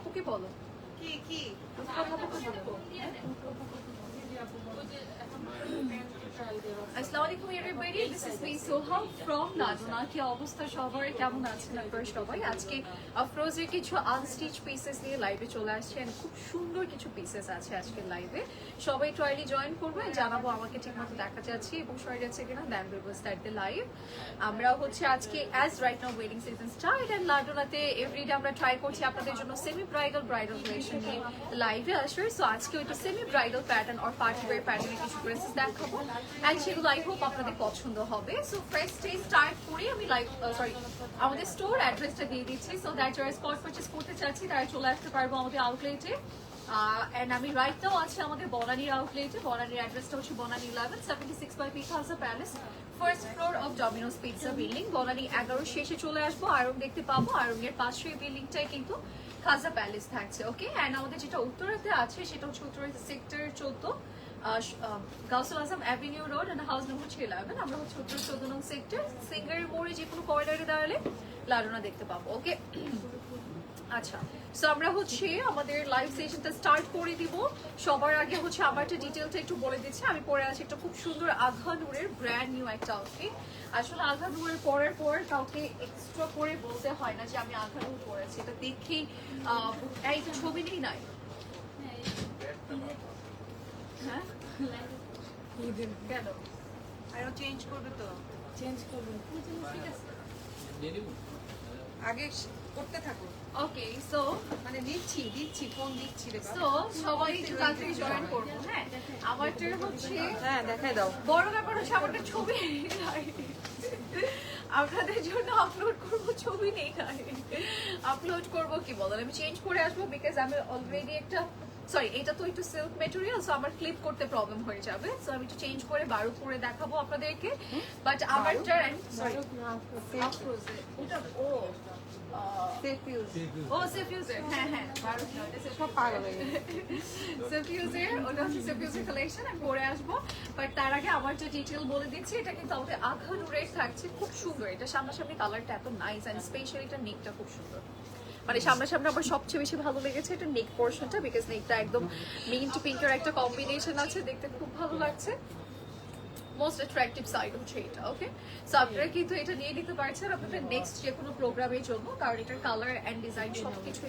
আপুকে বলো কি কি আসসালামু আলাইকুম everybody, this is me Soha from Laduna. কি অবস্থা সবার, কেমন আছেন আপনারা সবাই? আজকে আফরোজের কিছু আনস্টিচ পিসেস নিয়ে লাইভে চলে আসছেন। খুব সুন্দর কিছু পিসেস আছে আজকে লাইভে, সবাই ট্রায়ালি জয়েন করবো, জানাবো আমাকে ঠিকমতো দেখা যাচ্ছে এবং শোয়া যাচ্ছে কিনা। Then we will start the live. আমরা হচ্ছে আজকে as right now wedding season start and লাডুনাতে এভরিডে আমরা ট্রাই করছি আপনাদের জন্য সেমি ব্রাইডাল কালেকশন নিয়ে লাইভে আসার। সো আজকে ওইটা সেমি ব্রাইডাল প্যাটার্ন আর পার্টি ওয়্যার প্যাটার্নের কিছু ড্রেসেস দেখাবো এন্ড সেগুলো আই হোপ আপনাদের পছন্দ হবে। সো ফার্স্ট ডে স্টার্ট করে আমি আমাদের স্টোর অ্যাড্রেসটা দিয়ে দিচ্ছি, সো দ্যাট যারা স্পট পারচেজ করতে চাচ্ছি তারা চলে আসতে পারবো আমাদের আউটলেটে। এন্ড আমি রাইট নাও আছি আমাদের বনানীর আউটলেটে। বনানীর অ্যাড্রেসটা হচ্ছে বনানী 1176 বাই পিকাজা palace, first floor of Domino's pizza building. Banani 11 শেষে চলে আসবো, আরং দেখতে পাবো। আরঙের পাশে বিল্ডিংটাই কিন্তু খাজা প্যালেস থাকছে। ওকে, এন্ড আমাদের যেটা উত্তরাতে আছে সেটা হচ্ছে উত্তরাতে sector 14 Gausul Azam avenue road and house number 11। আমরা হচ্ছে উত্তর 14 নং সেক্টর, সিঙ্গারের মোড়ে যে কোনো করিডোরে দাঁড়ালে লাডুনা দেখতে পাবো। ওকে, আচ্ছা, সো আমরা হচ্ছে আমাদের লাইভ সেশনটা স্টার্ট করে দিব। সবার আগে হচ্ছে আমার একটা ডিটেলটা একটু বলে দিচ্ছি। আমি পরে আছি একটা খুব সুন্দর আঘা নূরের ব্র্যান্ড নিউ একটা আউটফিট। আসলে আঘা নূরের পরার পর কাউকে এক্সট্রা করে বলতে হয় না যে আমি আঘা নূর পরেছি, এটা দেখেই এই ছবি নেই নাই। হ্যাঁ, কেন আরো চেঞ্জ করবে তো? চেঞ্জ করবো? ঠিক আছে, আগে করতে থাকো। ওকে, সো মানে দিচ্ছি ফোন দিচ্ছি রে সো সবাই একটু তাড়াতাড়ি জয়েন করবো। হ্যাঁ, আমারটা হচ্ছে হ্যাঁ দেখাই দাও। বড় ব্যাপার হচ্ছে আমারটা ছবি নাই, আপনাদের জন্য আপলোড করবো, ছবি নেই নাই, আপলোড করবো কি বলেন। আমি চেঞ্জ করে আসবো বিকজ আমি অলরেডি একটা সরি, এটা তো একটু সিল্ক মেটেরিয়াল, সো আমার ক্লিপ করতে প্রবলেম হয়ে যাবে। সো আমি একটু চেঞ্জ করে বারো করে দেখাবো আপনাদেরকে। বাট আমারটা সরি ওটা ও সেফিউজের, হ্যাঁ হ্যাঁ, সব পাগল হয়ে গেছে। সেফিউজের, ওটা হচ্ছে সেফিউজের কালেকশন। আমি পরে আসবো, বাট তার আগে আমার যে ডিটেল বলে দিচ্ছি। এটা কিন্তু আমাদের আঘা নূরের থাকছে, খুব সুন্দর। এটা সামনাসামনি কালারটা এত নাইস অ্যান্ড স্পেশালি এটা নেকটা খুব সুন্দর। মানে সামনাসামনি আমার সবচেয়ে বেশি ভালো লেগেছে এটা নেক পোর্শনটা, বিকজ নেকটা একদম মিন্ট পিঙ্কের একটা কম্বিনেশন আছে, দেখতে খুব ভালো লাগছে। মোস্ট অ্যাট্রাকটিভ সাইড হচ্ছে এটা। ওকে, সো আপনারা কিন্তু এটা নিয়ে নিতে পারছেন আপনাদের নেক্সট যে কোনো প্রোগ্রামের জন্য, কারণ এটার কালার এন্ড ডিজাইন সবকিছু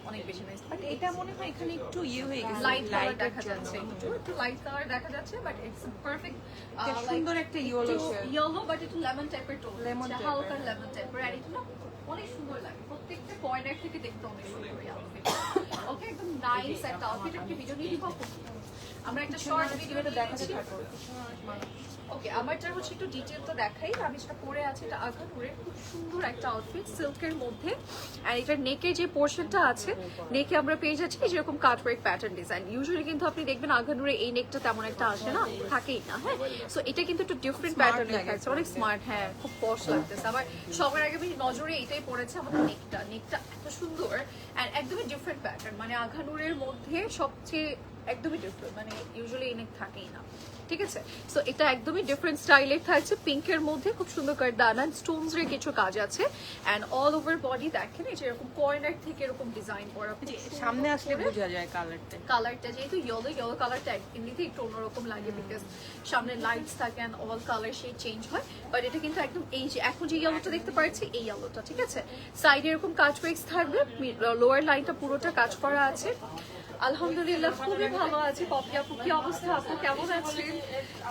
অনেক বেশি নাইস। বাট এটা মনে হয় এখানে একটু হয়ে গেছে, লাইট কালার দেখা যাচ্ছে, একটু লাইট কালার দেখা যাচ্ছে, বাট ইটস পারফেক্ট সুন্দর একটা ইয়েলো, বাট একটু লেমন টাইপের টোন, লেমন হালকা লেমন টাইপের। আর এটা না অনেক সুন্দর লাগে, প্রত্যেকটা পয়েন্টার থেকে দেখতে অনেক সুন্দর এই আউটফিট। ওকে, একদম নাইস একটা আউটফিট। একটি ভিডিও নিয়ে নিব, আমরা একটা শর্ট ভিডিওটা দেখাচ্ছি। ওকে, আমারটার হচ্ছে একটু ডিটেলটা দেখাই। আমি যেটা পরে আছি এটা আঘা নূরের খুব সুন্দর একটা আউটফিট সিল্কের মধ্যে। আর এটার নেকের যে পোর্শনটা আছে, নেকে আমরা পেয়ে যাচ্ছি যেরকম কাটওয়ার্ক প্যাটার্ন ডিজাইন। ইউজুয়ালি কিন্তু আপনি দেখবেন আঘা নূরের এই নেকটা তেমন একটা আসে না, থাকেই না। হ্যাঁ, সো এটা কিন্তু একটু ডিফারেন্ট প্যাটার্নের থাকছে, অনেক স্মার্ট। হ্যাঁ, খুব পশ লাগতেছে। আবার সবার আগে আমি নজরে এটাই পড়েছে আমাদের নেকটা এত সুন্দর অ্যান্ড একদমই ডিফারেন্ট প্যাটার্ন। মানে আঘা নূরের মধ্যে সবচেয়ে একদমই ডিফারেন্ট, মানে ইউজুয়ালি এই নেক থাকেই না। ঠিক আছে, সো এটা একদমই ডিফারেন্ট স্টাইলের থাকছে, পিঙ্কের মধ্যে খুব সুন্দর করে দানা স্টোনস এর কিছু কাজ আছে এন্ড অল ওভার বডি দেখেন এই যে এরকম কর্নার থেকে এরকম ডিজাইন করা। সামনে আসলে বোঝা যায় কালারটা যেহেতু ইয়েলো কালারটা এমনিতে একটু অন্যরকম লাগে বিকজ সামনে লাইটস থাকে and all colour shade change হয়। বাট এটা কিন্তু একদম এই যে এখন যে ইয়েলোটা দেখতে পাচ্ছি এই ইয়েলোটা। ঠিক আছে, সাইডে এরকম কাজ ওয়ার্কস থাকবে, লোয়ার লাইনটা পুরোটা কাজ করা আছে। আলহামদুলিল্লাহ খুবই ভালো আছে। পপি আপু কি অবস্থা, আপু কেমন আছেন?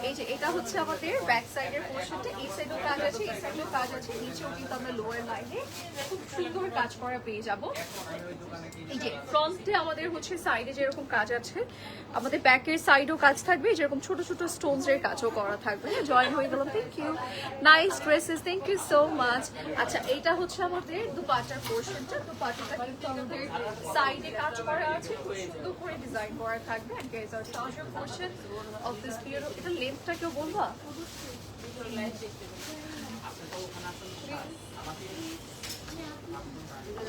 এই যে এটা হচ্ছে আমাদের ব্যাক সাইডের পোর্শনটা, এই সাইডেও কাজ আছে, এই সাইডেও কাজ আছে, নিচেও কিন্তু আমরা লোয়ার লাইনে খুব সুন্দর কাজ করা পেয়ে যাব। এই যে ফ্রন্টে আমাদের হচ্ছে সাইডে যেরকম কাজ আছে, আমাদের ব্যাকের সাইডেও কাজ থাকবে, যেরকম ছোট ছোট স্টোনস এর কাজও করা থাকবে। জয়েন হয়ে গেলাম, thank you, nice dresses, thank you so much. আচ্ছা, এটা হচ্ছে আমাদের দুপাট্টার পোর্শনটা। দুপাট্টাটা কিন্তু আমাদের সাইডে কাজ করা আছে, সুন্দর করে ডিজাইন করা থাকবে। এন্ড গাইস আর trouser portion of this beauty, এটা লেন্থটা কেউ বলবা?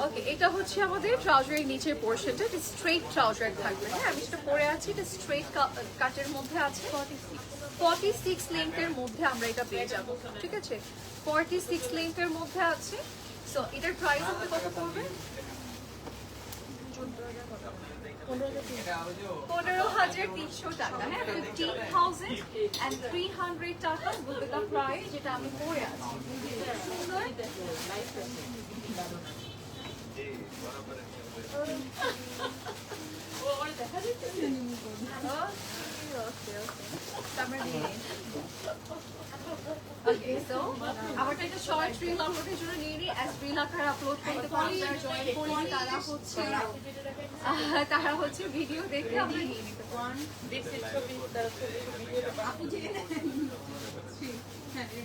ওকে, এটা হচ্ছে আমাদের ট্রাউজারের নিচের পোরশনটা, এটা স্ট্রেট ট্রাউজার থাকবে। হ্যাঁ, আমি যেটা পরে আছি এটা স্ট্রেট কাটের মধ্যে আছে, 46 লেন্থের মধ্যে আমরা এটা পেয়ে যাব। ঠিক আছে, 46 লেন্থের মধ্যে আছে। সো এটার প্রাইস আপনি কত পড়বে? 15,300 টাকা, হ্যাঁ 15,300 টাকা বলতে প্রাইস, যেটা আমি পরে আছি সুন্দর। আমারটা একটা শর্ট রিল আপলোডের জন্য নিয়ে নিই, অ্যাজ রিল আকারে আপলোড করতে পারি। যারা জয়েন করি তারা হচ্ছে ভিডিও দেখে আমরা নিয়ে নিতে পারি।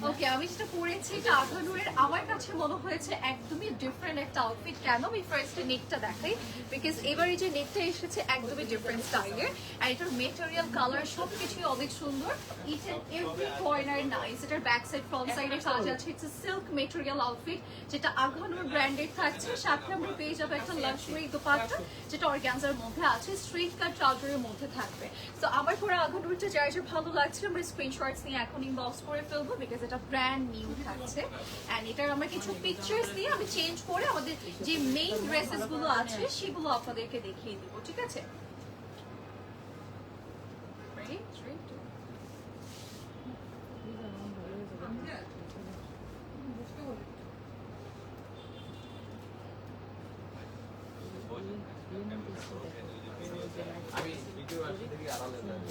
ওকে, আমি যেটা পরেছি এটা আঘানুরের, আমার কাছে মনে হয়েছে একদমই ডিফারেন্ট একটা আউটফিট। কেন? আমি ফার্স্টে নেকটা দেখাই, বিকজ এবারে যে নেকটা এসেছে একদমই ডিফারেন্ট স্টাইলের, আর এটার মেটেরিয়াল, কালার সবকিছুই অনেক সুন্দর। Each and every corner nice. এটার ব্যাক সাইড, ফ্রন্ট সাইডে কাজ আছে। It's a silk material outfit, যেটা আঘানুর ব্র্যান্ডেড থাকছে। সাথে আমরা পেয়ে যাবো একটা লাক্সারি দোপাট্টা, যেটা অর্গানজার মধ্যে আছে, স্ট্রেট কাট ট্রাউজারের মধ্যে থাকবে। তো আমার পরে আঘানুরটা যার যে ভালো লাগছে, আমরা স্ক্রিনশটস নিয়ে এখন ইনবক্স করে ফেলবো, বিকজ এটা ব্র্যান্ড নিউ থাকছে। এন্ড এটার আমরা কিছু পিকচার্স দিয়ে আমি চেঞ্জ করে আমাদের যে মেইন ড্রেসেস গুলো আছে সেগুলো আপনাদেরকে দেখিয়ে দিব, ঠিক আছে? Ready? 3, 2. আমি ভিডিও আসলে থেকে আড়ালে যাই।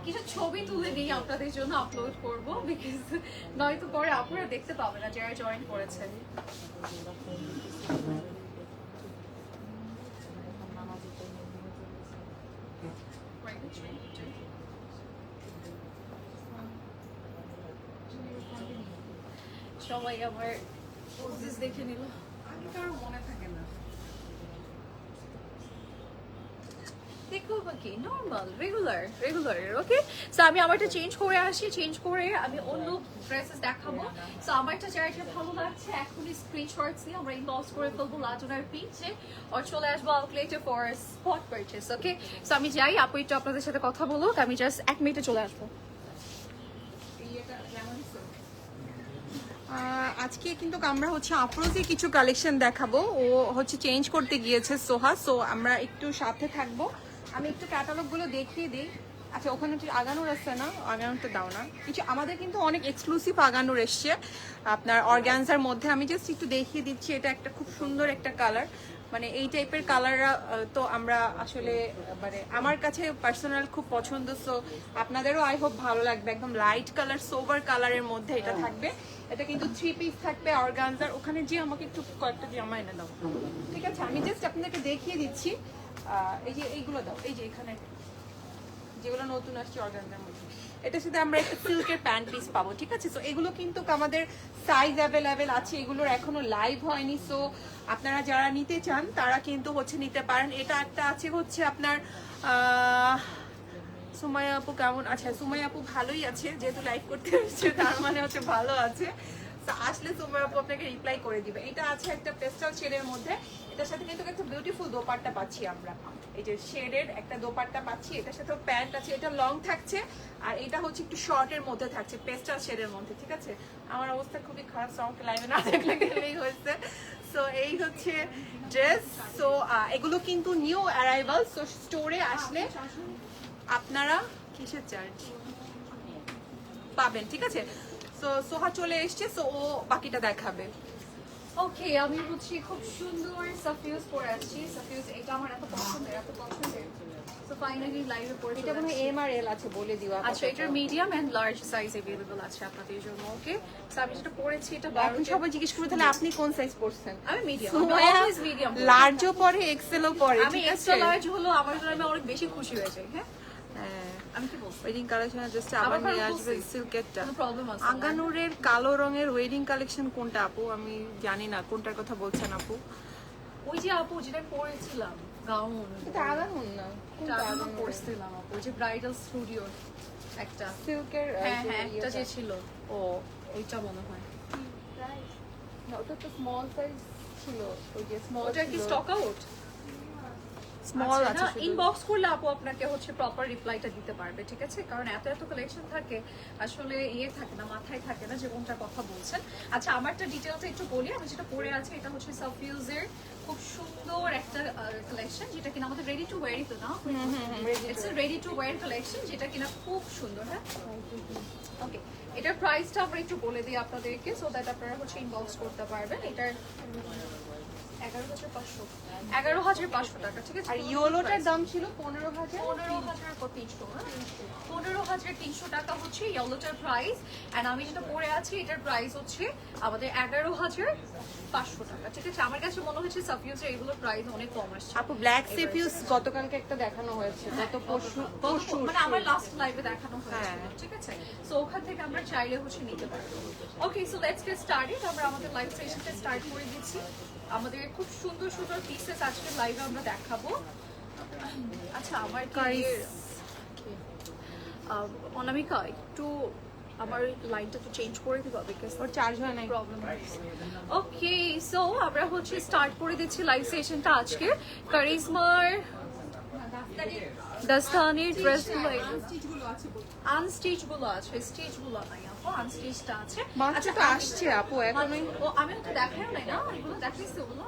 কিছু ছবি তুলে নিয়ে আপনাদের জন্য আপলোড করব, বিকজ নয়তো পরে আপনারা দেখতে পাবেন না যারা জয়েন করেছেন। সবাই আমার পোজেস দেখে নিল, আমি কারো মনে থাকে না। দেখো বাকি নর্মাল রেগুলার। ওকে, সো আমি আমারটা চেঞ্জ করে আসি, চেঞ্জ করে আমি অন্য ড্রেসেস দেখাবো। সো আমারটা যারা ভালো লাগছে এখনই স্ক্রিনশটস নিয়ে আমরা ইনবক্স করে ফেলবো লাজনার পেজে, আর চলে আসবো আউটলেটে for spot purchase. Okay, so আমি যাই, আপু একটু আপনাদের সাথে কথা বলুক, আমি জাস্ট 1 মিনিটে চলে আসবো। আজকে কিন্তু আমরা হচ্ছে আফরোজে কিছু কালেকশন দেখাবো। ও হচ্ছে চেঞ্জ করতে গিয়েছে সোহা, সো আমরা একটু সাথে থাকবো। আমি একটু ক্যাটালগ গুলো দেখিয়ে দিই। আচ্ছা, ওখানে একটু আগানুর আসছে না? আগানুরটা দাও না। কিছু আমাদের কিন্তু অনেক এক্সক্লুসিভ আগানুর এসছে আপনার অর্গানজার মধ্যে। আমি জাস্ট একটু দেখিয়ে দিচ্ছি। এটা একটা খুব সুন্দর একটা কালার, মানে এই টাইপের কালাররা তো আমরা আসলে মানে আমার কাছে পার্সোনাল খুব পছন্দ। সো আপনাদেরও আই হোপ ভালো লাগবে। একদম লাইট কালার, সোবার কালারের মধ্যে এটা থাকবে। এটা কিন্তু 3 পিস থাকবে অর্গানজার। ওখানে যে আমাকে একটু কয়েকটা জামা এনে দাও, ঠিক আছে? আমি জাস্ট আপনাদেরকে দেখিয়ে দিচ্ছি। এই যে এইগুলো দাও, এই যে এখানে যেগুলো নতুন আসছে অর্গানজার মধ্যে, এটার সাথে আমরা একটা সিল্কের প্যান্ট পিস পাবো, ঠিক আছে? সো এগুলো কিন্তু আমাদের সাইজ অ্যাভেলেবেল আছে, এগুলোর এখনো লাইভ হয়নি। সো আপনারা যারা নিতে চান তারা কিন্তু হচ্ছে নিতে পারেন। এটা একটা আছে হচ্ছে আপনার সুমাইয়া আপু কেমন? আচ্ছা, সুমাইয়া আপু ভালোই আছে, যেহেতু লাইভ করতে এসেছে তার মানে হচ্ছে ভালো আছে। তো আসলে সুমাইয়া আপু আপনাকে রিপ্লাই করে দিবে। এটা আছে একটা পেস্টাল শেডের মধ্যে, এটার সাথে কিন্তু একটা বিউটিফুল দোপাট্টা পাচ্ছি আমরা। এই যে শেডের একটা দোপাট্টা পাচ্ছি, এটার সাথে প্যান্ট আছে। এটা লং থাকছে, আর এটা হচ্ছে একটু শর্টের মধ্যে থাকছে, পেস্টাল শেডের মধ্যে, ঠিক আছে? আমার অবস্থা খুবই খারাপ, সাউন্ড লাইভে না দেখলে গেলেই হয়েছে। সো এই হচ্ছে ড্রেস। সো এগুলো কিন্তু নিউ অ্যারাইভাল। সো স্টোরে আসলে আপনারা কিসের চার্জ পাবেন, ঠিক আছে? সো সোহা চলে এসছে, সো ও বাকিটা দেখাবে। ওকে, আমি হচ্ছে খুব সুন্দর সাফিউজ পরে আসছি। সাফিউজ এটা আমার এত পছন্দের। সো ফাইনালি লাইভে পরে এটা কোনো এম আর এল আছে বলে দিও। আচ্ছা, এটার medium and large size available আছে আপনাদের জন্য। ওকে, সো আমি যেটা পরেছি এটা এখন সবাই জিজ্ঞেস করবে তাহলে আপনি কোন সাইজ পরছেন? আমি মিডিয়াম, অলওয়েজ মিডিয়াম। লার্জও পরে, এক্সেলও পরে, আমি ঠিক আছে? এক্সট্রা লার্জ হলো আমার জন্য আমি অনেক বেশি খুশি হয়ে যাই। হ্যাঁ, আমি কি বলছি? ওয়েডিং কালেকশন জাস্ট আবার নিয়ে আসবে সিল্কেরটা। কোনো প্রবলেম আছে? আগানুরের কালো রঙের ওয়েডিং কালেকশন কোনটা আপু? আমি জানি না কোনটার কথা বলছেন আপু। ওই যে আপু যেটা পরেছিলাম গাউন, এটা আগানুর না, এটা আমি পরছিলাম আপু, যে ব্রাইডাল স্টুডিও একটা সিল্কের। হ্যাঁ, একটা যে ছিল, ও ওইটা মনে হয়। না, ওটা তো স্মল সাইজ ছিল। ওই যে স্মল, ওটা কি স্টক আউট? স্মল আছে শুধু। ইনবক্স করলে আপু আপনাকে হচ্ছে প্রপার রিপ্লাইটা দিতে পারবে, ঠিক আছে? কারণ এত এত কালেকশন থাকে, আসলে থাকে না, মাথায় থাকে না যে কোনটা কথা বলছেন। আচ্ছা, আমারটা ডিটেলসে একটু বলি। আমি যেটা পরে আছি এটা হচ্ছে সাফিউজের খুব সুন্দর একটা কালেকশন, যেটা কিনা আমাদের রেডি টু ওয়্যারই তো না, it's a ready to wear collection, যেটা কিনা খুব সুন্দর। হ্যাঁ, ওকে, এটার প্রাইসটা আমরা একটু বলে দিই আপনাদেরকে, সো দ্যাট আপনারা হচ্ছে ইনবক্স করতে পারবেন। এটার 11,500 টাকা, ঠিক আছে? আর ইয়োলোটার দাম ছিল 15,000। 15,300 টাকা হচ্ছে ইয়েলোটার প্রাইস। এন্ড আমি যেটা পরে আছি এটার প্রাইস হচ্ছে আমাদের 11,500 টাকা, ঠিক আছে? আমার কাছে মনে হচ্ছে সাফিউজের এগুলোর প্রাইস অনেক কম আসছে। আপু ব্ল্যাক সেফিউজ গতকালকে একটা দেখানো হয়েছে, গত পরশু মানে আমার লাস্ট লাইভে দেখানো হয়েছিল, ঠিক আছে? সো ওখান থেকে আমরা চাইলে হচ্ছে নিতে পারবো। ওকে, সো লেটস গেট স্টার্টেড। আমরা আমাদের লাইভ সেশনটা স্টার্ট করে দিচ্ছি। আমাদের খুব সুন্দর সুন্দর পিসেস আজকে লাইভে আমরা দেখাবো। আচ্ছা, আমার অনামিকা একটু আমার লাইনটা তো চেঞ্জ করে দিবা, বিকজ ওর চার্জ হয় নাই। প্রবলেম। ওকে, সো আমরা হচ্ছে স্টার্ট করে দিচ্ছি লাইভ সেশনটা আজকে। কারিজমার দাস্তানির ড্রেসগুলো আনস্টিচ গুলো আছে, স্টিচ গুলো নাই আপু, আনস্টিচটা আছে। মাত্র তো আসছে আপু এখনই। ও আমি তো দেখানো নাই না, এগুলো দেখাইছি ওগুলো।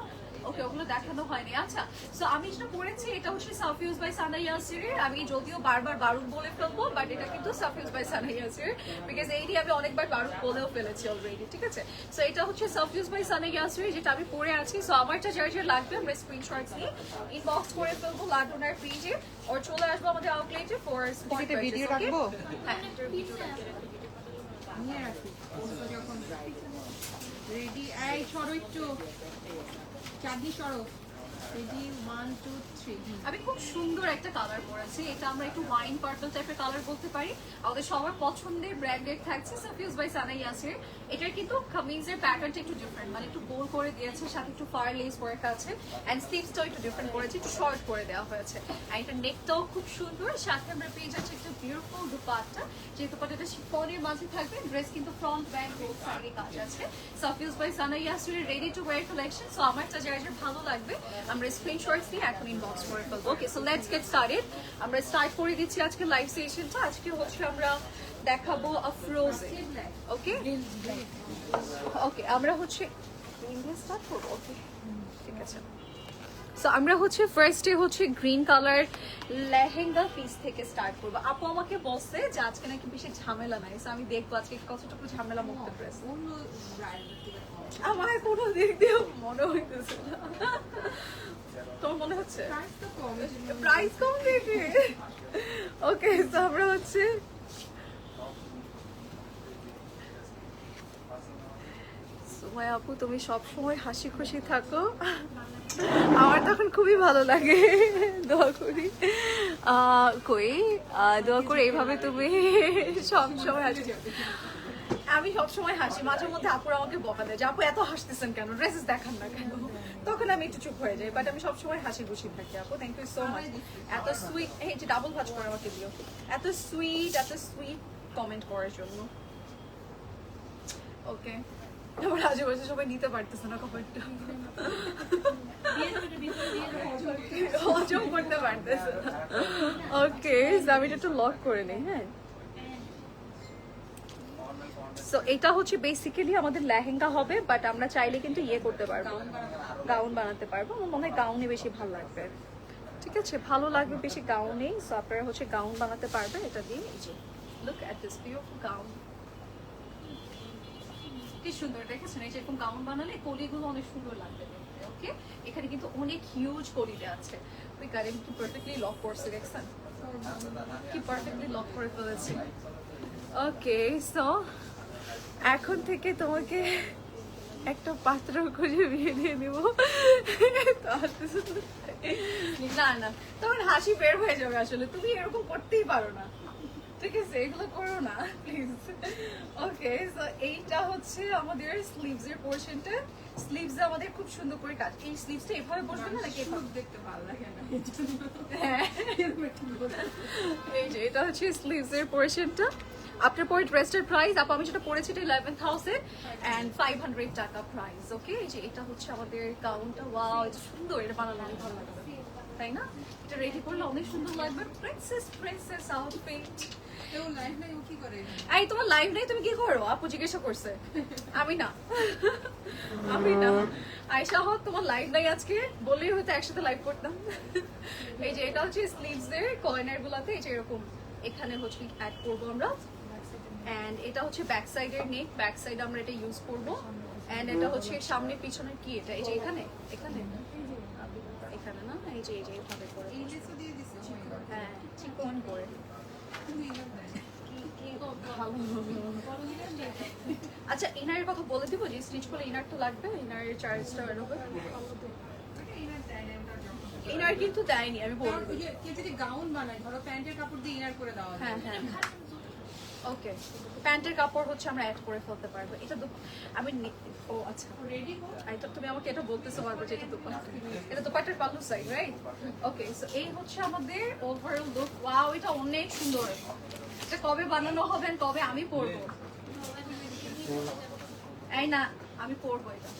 ওকে, ওগুলো দেখানো হয়নি। আচ্ছা, সো আমি যেটা পড়েছি এটা হচ্ছে সাফিউজ বাই সানা ইয়াসিরের। আমি যদিও বারবার বারুদ বলে ফেলবো, বাট এটা কিন্তু সাফিউজ বাই সানা ইয়াসিরের, বিকজ এইটি আমি অনেকবার বারুদ বলেও ফেলেছি অলরেডি, ঠিক আছে? সো এটা হচ্ছে সাফিউজ বাই সানা ইয়াসিরের, যেটা আমি পরে আছি। সো আমারটা যার যার লাগবে আমরা স্ক্রিনশট নিয়ে ইনবক্স করে ফেলবো লাডুনার পেজে, আর চলে আসবো আমাদের আউটলেটে ফর স্পট ভিডিও রাখবো। হ্যাঁ, ভিডিও রাখবো। নিয়ে রাখি যখন রেডি। এই সরো একটু, চাঁদনি সরো। রেডি, 1 2 3। আমি খুব সুন্দর একটা কালার পরেছি, এটা আমরা একটু ওয়াইন পার্পল টাইপের কালার বলতে পারি। আমাদের সবার পছন্দের ব্র্যান্ডেড থাকছে সাফিউজ বাই সানা ইয়াসির। এটার কিন্তু কামিজের প্যাটার্নটা একটু ডিফারেন্ট, মানে একটু গোল করে দিয়েছে, সাথে একটু ফার লেস ওয়ার্ক আছে, এন্ড স্লিভসটাও একটু ডিফারেন্ট করেছে, একটু শর্ট করে দেওয়া হয়েছে। আর এটা নেকটাও খুব সুন্দর, সাথে আমরা পেয়ে যাচ্ছি একটা বিউটিফুল দুপাট্টা, যে দুপাট্টাটা শিফনের মাঝে থাকবে। ড্রেস কিন্তু ফ্রন্ট ব্যাক বোথ সাইডে কাজ আছে। সাফিউজ বাই সানা ইয়াসিরের ready to wear collection. So আমারটা যার যার ভালো লাগবে আমরা স্ক্রিনশটস দিয়ে এখন ইনবক্স করে ফেলবো। ওকে, সো লেটস গেট স্টার্টেড। আমরা স্টার্ট করে দিচ্ছি আজকে লাইভ সেশনটা। আজকে হচ্ছে আমরা দেখাবো আফরোজে। ওকে ওকে, আমরা হচ্ছে স্টার্ট করবো। ওকে, ঠিক আছে। সো আমরা হচ্ছে ফার্স্টে হচ্ছে গ্রিন কালার লেহেঙ্গা পিস থেকে স্টার্ট করবো। আপু আমাকে বলছে যে আজকে নাকি বেশি ঝামেলা নাই, সো আমি দেখবো আজকে কতটুকু ঝামেলা মুক্ত ড্রেস। আমার কোনো দিক দিয়ে মনে হইতেছে না। তোর মনে হচ্ছে প্রাইস কম দেখে? ওকে, সো আমরা হচ্ছে সময় আপু তুমি সবসময় হাসি খুশি থাকো, আমার তখন খুবই ভালো লাগে। দোয়া করি দোয়া করি এইভাবে তুমি সবসময় হাসি। আমি সবসময় হাসি, মাঝে মধ্যে আপুরা আমাকে বকা দেয় যে আপু এত হাসতেছেন কেন, ড্রেসেস দেখান না কেন, তখন আমি একটু চুপ হয়ে যাই, বাট আমি সবসময় হাসি খুশি থাকি। আপু থ্যাংক ইউ সো মাচ, এত সুইট। এই যে ডাবল ভাজ করে আমাকে দিও, এত সুইট কমেন্ট করার জন্য। ওকে, আমার আশেপাশে সবাই নিতে পারতেছে না কমেন্টটা, হজম করতে পারতেছে না। ওকে, আমি এটা একটু লক করে নিই। হ্যাঁ, সো এটা হচ্ছে বেসিক্যালি আমাদের লেহেঙ্গা হবে, বাট আমরা চাইলে কিন্তু ইয়ে করতে পারবো, গাউন বানাতে পারবো। আমার মনে হয় গাউনে বেশি ভালো লাগবে, ঠিক আছে? ভালো লাগবে বেশি গাউনেই। সো আপনারা হচ্ছে গাউন বানাতে পারবেন এটা দিয়ে। এই যে look at this beautiful gown, কি সুন্দর দেখেছেন? এই যে এরকম গাউন বানালে কলিগুলো অনেক সুন্দর লাগবে দেখতে। ওকে, এখানে কিন্তু অনেক হিউজ কলিতে আছে। ওই গাড়ি কি পারফেক্টলি লক করছে, দেখছেন কি পারফেক্টলি লক করে ফেলেছে। ওকে, সো এখন থেকে তোমাকে একটা পাত্র খুঁজে বিয়ে দিয়ে দিব। না না, তখন হাসি বের হয়ে যাবে। আসলে তুমি এরকম করতেই পারো না, ঠিক আছে? এগুলো করো না প্লিজ। ওকে, সো এইটা হচ্ছে আমাদের স্লিভস এর পোরশনটা। স্লিভস আমাদের খুব সুন্দর করে কাজ। এই স্লিভসটা এভাবে বসবে না নাকি এভাবে? দেখতে ভালো লাগে না, হ্যাঁ। এই যে এটা হচ্ছে স্লিভস এর পোরশনটা। আপনার পরে ড্রেসটার প্রাইস আপু আমি যেটা পরেছি এটা 11,500 টাকা প্রাইস। ওকে, এই যে এটা হচ্ছে আমাদের গাউনটা। ওয়াও, এটা সুন্দর, এটা বানানো অনেক ভালো লাগবে। তাই না? এটা রেডি করলে অনেক সুন্দর লাগবে, প্রিন্সেস আউটফিট। ও লাইভ নাই, ও কি করে? এই তোমার লাইভ নেই, তুমি কি করো? আপু জিজ্ঞাসা করছে। আমি না আয়শা হক, তোমার লাইভ নাই আজকে, বললেই হয়তো একসাথে লাইভ করতাম। এই যে এটা হচ্ছে স্লিভস এর কর্নার গুলাতে এই যে এরকম এখানে হচ্ছে অ্যাড করবো আমরা, এন্ড এটা হচ্ছে ব্যাক সাইডের নেক, ব্যাক সাইড আমরা এটা ইউজ করবো, এন্ড এটা হচ্ছে সামনে পিছনে কি এটা, এই যে এখানে এখানে এখানে না, এই যে এইভাবে করে, এই ড্রেসও দিয়ে দিছে। হ্যাঁ চিকন করে। আচ্ছা ইনারের কথা বলে দিব যে স্টিচ করলে ইনার তো লাগবে, ইনারের চার্জটা এরকম। ইনার কিন্তু দেয়নি, আমি বলবো। ওই যে কেউ যদি গাউন বানায়, ধরো প্যান্টের কাপড় দিয়ে ইনার করে দেওয়া যায়। হ্যাঁ ওকে, প্যান্টের কাপড় হচ্ছে আমরা অ্যাড করে ফেলতে পারবো। এটা আমি ও আচ্ছা রেডি কর। তো তুমি আমাকে এটা বলতেছো বারবার যে এটা দুপাট্টা, এটা দুপাট্টার পাল্লু সাইড, রাইট? ওকে, সো এই হচ্ছে আমাদের ওভারঅল লুক। ওয়াও, এটা অনেক সুন্দর। এটা কবে বানানো হবে, কবে আমি পরবো? এই না, আমি পরবো এটা।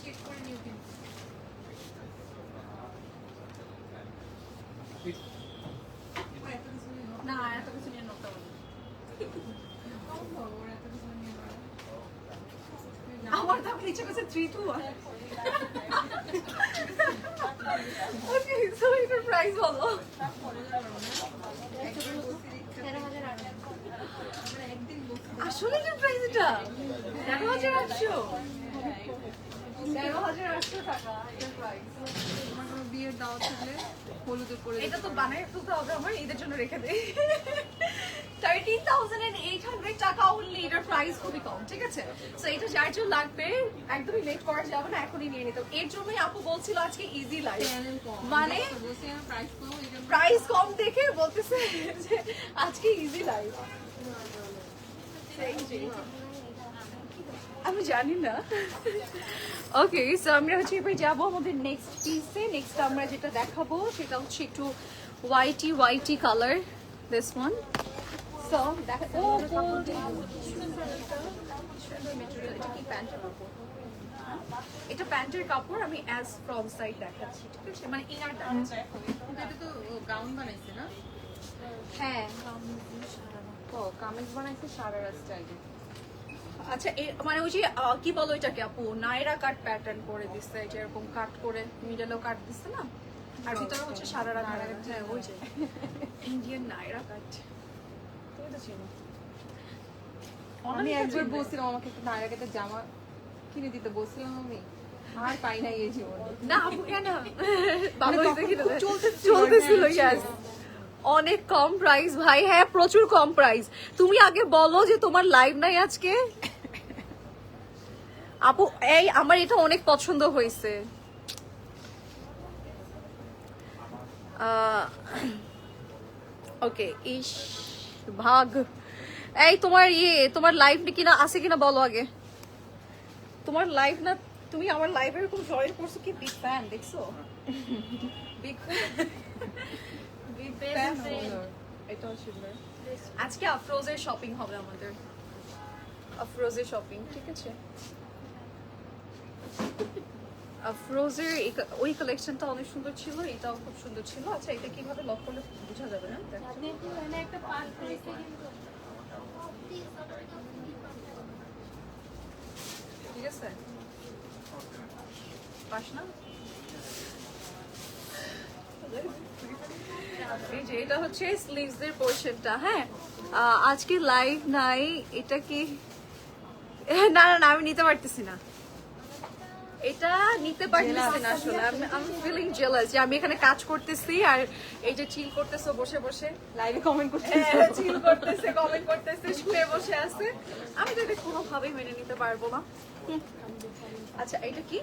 চেক করে নিও কিন্তু। না এত কিছু নিয়ে নোটটা বলি। আমার দাম নিচে গেছে 321। ওকে, সো এটার প্রাইস বলো। আসলে কি প্রাইস এটা? 13,800। 13,800 টাকা এটার প্রাইস। আমার কোনো বিয়ের দাওয়াত থাকলে হলুদে করে এটা তো বানায় তুলতে হবে আমার, ঈদের জন্য রেখে দেই। 13,800 টাকা only, এটার প্রাইস খুবই কম, ঠিক আছে? সো এটা যার জন্য লাগবে একদমই লেট করা যাবে না, এখনই নিয়ে নিতে। এর জন্যই আপু বলছিল আজকে ইজি লাইফ, মানে প্রাইস কম, এই জন্য প্রাইস কম দেখে বলতেছে যে আজকে ইজি লাইফ। আমি জানি না। ওকে, সো আমরা হচ্ছে এবার যাবো আমাদের নেক্সট পিসে। নেক্সট আমরা যেটা দেখাবো সেটা হচ্ছে একটু whitey colour, this one. So দেখা ও এটা কি প্যান্টের কাপড়? এটা প্যান্টের কাপড়, আমি অ্যাজ ফ্রম সাইড দেখাচ্ছি, ঠিক আছে? মানে ইনার দেখাচ্ছি। এটা তো গাউন বানাইছে না? হ্যাঁ, ও কামিজ বানাইছে সারারা স্টাইলে। আচ্ছা মানে ওই যে কি বলো এটাকে আপু, নায়রা কাট প্যাটার্ন করে দিচ্ছে, এই যে এরকম কাট করে মিডলেও কাট দিচ্ছে না, আর ভিতরে হচ্ছে সারারা। হ্যাঁ ওই যে ইন্ডিয়ান নায়রা কাট, তুমি তো চিনো। আমি একবার বলছিলাম আমাকে একটা নায়রা কাটের জামা কিনে দিতে, বলছিলাম আমি, আর পাই নাই এই জীবনে। না আপু কেন, বাবা তখন দেখি খুব চলতেছিল, ইয়াস অনেক কম প্রাইস ভাই। হ্যাঁ প্রচুর কম প্রাইস। তুমি আগে বলো যে তোমার লাইভ নাই আজকে আপু। এই আমার এটা অনেক পছন্দ হয়েছে। ওকে, ইস ভাগ। এই তোমার লাইভ কিনা আছে কিনা বলো আগে। তোমার লাইভ না, তুমি আমার লাইভ এরকম জয়েন করছো, কি বিগ ফ্যান দেখছো? Big fan. এটাও সুন্দর। আজকে আফরোজের শপিং হবে আমাদের, আফরোজের শপিং, ঠিক আছে? আফরোজের ওই কালেকশনটা অনেক সুন্দর ছিল, এটাও খুব সুন্দর ছিল। আচ্ছা এটা কিভাবে লক করলে বোঝা যাবে না? ঠিক আছে, পাস না? এই যে এটা হচ্ছে স্লিভস এর পোরশনটা। হ্যাঁ আজকে লাইভ নাই, এটা কি? না না না, আমি নিতে পারতেছি না, এটা নিতে পারতেছি না আসলে। আমি ফিলিং জেলাস যে আমি এখানে কাজ করতেছি আর এই যে চিল করতেছো বসে বসে, লাইভে কমেন্ট করতে চিল করতেছে, কমেন্ট করতেছে, শুয়ে বসে আছে। আমি তো এটা কোনোভাবেই মেনে নিতে পারবো না। আচ্ছা এটা কি?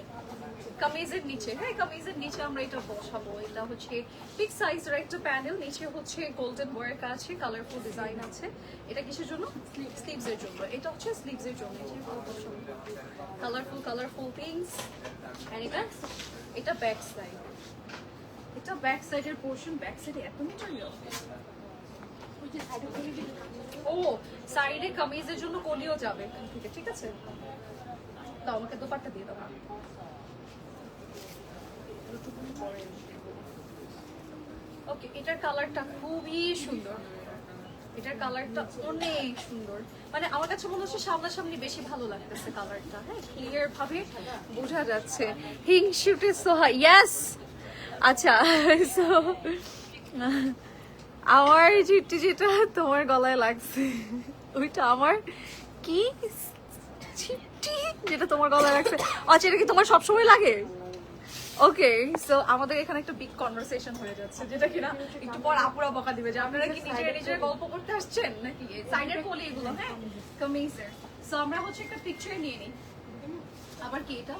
কামিজের নিচে, হ্যাঁ কামিজের নিচে আমরা এটা বসাবো। এটা হচ্ছে বিগ সাইজের একটা প্যানেল, নিচে হচ্ছে গোল্ডেন ওয়ার্ক আছে, কালারফুল ডিজাইন আছে। এটা কিসের জন্য? স্লিভস এর জন্য। এটা হচ্ছে স্লিভস এর জন্য, কালারফুল থিংস। এন্ড এটা ব্যাক সাইড, এটা ব্যাক সাইডের পোরশন। ব্যাক সাইডে এত মেটেরিয়াল। ও সাইডে কামিজের জন্য কলিও যাবে এখান থেকে, ঠিক আছে? দাও আমাকে দোপাট্টা দিয়ে দাও। ওকে, এটার কালারটা খুবই সুন্দর, এটার কালারটা অনেক সুন্দর, মানে আমার কাছে মনে হচ্ছে সামনাসামনি বেশি ভালো লাগতেছে কালারটা। হ্যাঁ, ক্লিয়ার ভাবে বোঝা যাচ্ছে। হিংসুটে সোহা, ইয়েস। আচ্ছা, সো আমার চিঠি যেটা তোমার গলায় লাগছে ওইটা আমার কি চিঠি যেটা তোমার গলায় লাগছে? আচ্ছা, এটা কি তোমার সবসময় লাগে? ওকে, সো আমাদের এখানে একটা বিগ কনভারসেশন হয়ে যাচ্ছে, যেটা কিনা একটু পর আপুরা বকা দিবে যে আপনারা কি নিজেরা নিজেরা গল্প করতে আসছেন নাকি সাইডের কোলে এগুলো। হ্যাঁ, কামিজের। সো আমরা হচ্ছে একটা পিকচার নিয়ে নিই। আবার কি এটা?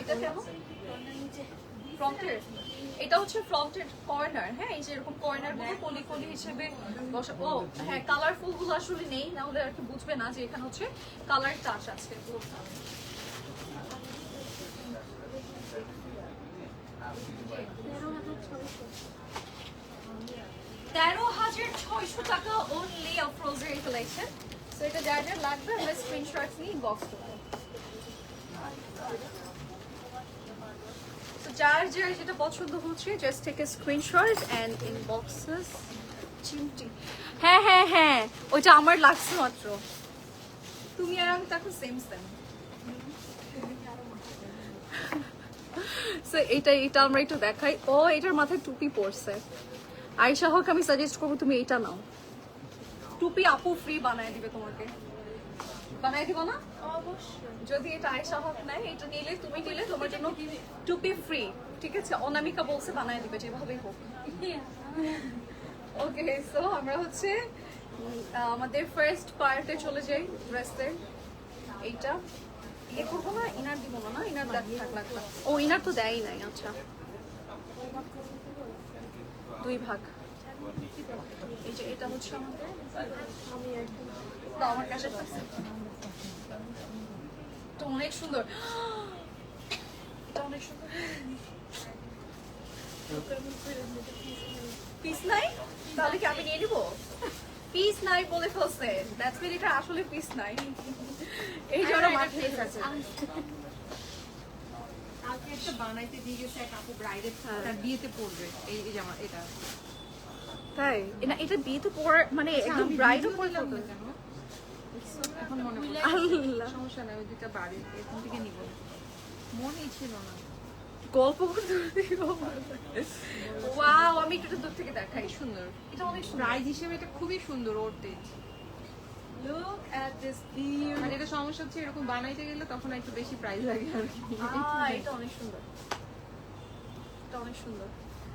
এটা কেমন? ফ্রন্টের, এটা হচ্ছে ফ্রন্টের কর্নার। হ্যাঁ, এই যে এরকম কর্নার গুলো কলি কলি হিসেবে বসা। ও হ্যাঁ, কালারফুল গুলো আসলে নেই, না হলে আর কি বুঝবে না যে এখানে হচ্ছে কালার টাচ আছে। 13,600 টাকা only আফরোজের এই কালেকশন। সো এটা যার যার লাগবে আমরা স্ক্রিনশট নিয়ে ইনবক্স করবো। তো যার যার যেটা পছন্দ হচ্ছে just take a screenshot and inbox us. চিমটি, হ্যাঁ হ্যাঁ হ্যাঁ, ওইটা আমার লাগছে মাত্র। তুমি আর আমি তখন সেম সেম। সো এটা আমরা একটু দেখাই। ও এটার মাথায় টুপি পরছে। আয়েশা হক, আমি সাজেস্ট করবো তুমি এটা নাও। টুপি আপু ফ্রি বানায় দিবে তোমাকে। বানায় দিব না? অবশ্যই। যদি এটা আয়েশা হক নাই, এটা নিলে তুমি নিলে তোমার জন্য টুপি ফ্রি। ঠিক আছে, অনামিকা বলছে বানায় দিবে যেভাবেই হোক। ওকে, সো আমরা হচ্ছে আমাদের ফার্স্ট পার্টে চলে যাই ড্রেসের। এইটা ইয়ে করবো না, ইনার দিব না, না ইনার থাক লাগবে। ও ইনার তো দেয়ই নাই। আচ্ছা, দুই ভাগ। এই যে এটা হচ্ছে আমাদের, আমার কাছে এটা অনেক সুন্দর, এটা অনেক সুন্দর। পিস নাই, তাহলে কি আমি নিয়ে নিবো? পিস নাই বলে ফেলছে, দ্যাটস মিন এটা আসলে পিস নাই। এই জন্য মাথায় আছে। আজকে একটা বানাইতে দিয়ে গেছে এক আপু ব্রাইডের, তার বিয়েতে পড়বে এই জামা এটা। তাই না, এটা বিয়েতে পড়ার মানে একদম ব্রাইডও পড়লাম না কেন এখন মনে পড়লো। আল্লাহ, সমস্যা নাই, ওই দুটা বাড়ি এখান থেকে নিব, মনেই ছিল না। গল্প করতে ওয়াও, আমি একটু দূর থেকে দেখাই। সুন্দর, এটা অনেক সুন্দর। প্রাইজ হিসেবে এটা খুবই সুন্দর। ওর তেজ, লুক এট দিস বিউটি। মানে এটা সমস্যা হচ্ছে এরকম বানাইতে গেলে তখন একটু বেশি প্রাইস লাগে আর কি। এটা অনেক সুন্দর, এটা অনেক সুন্দর।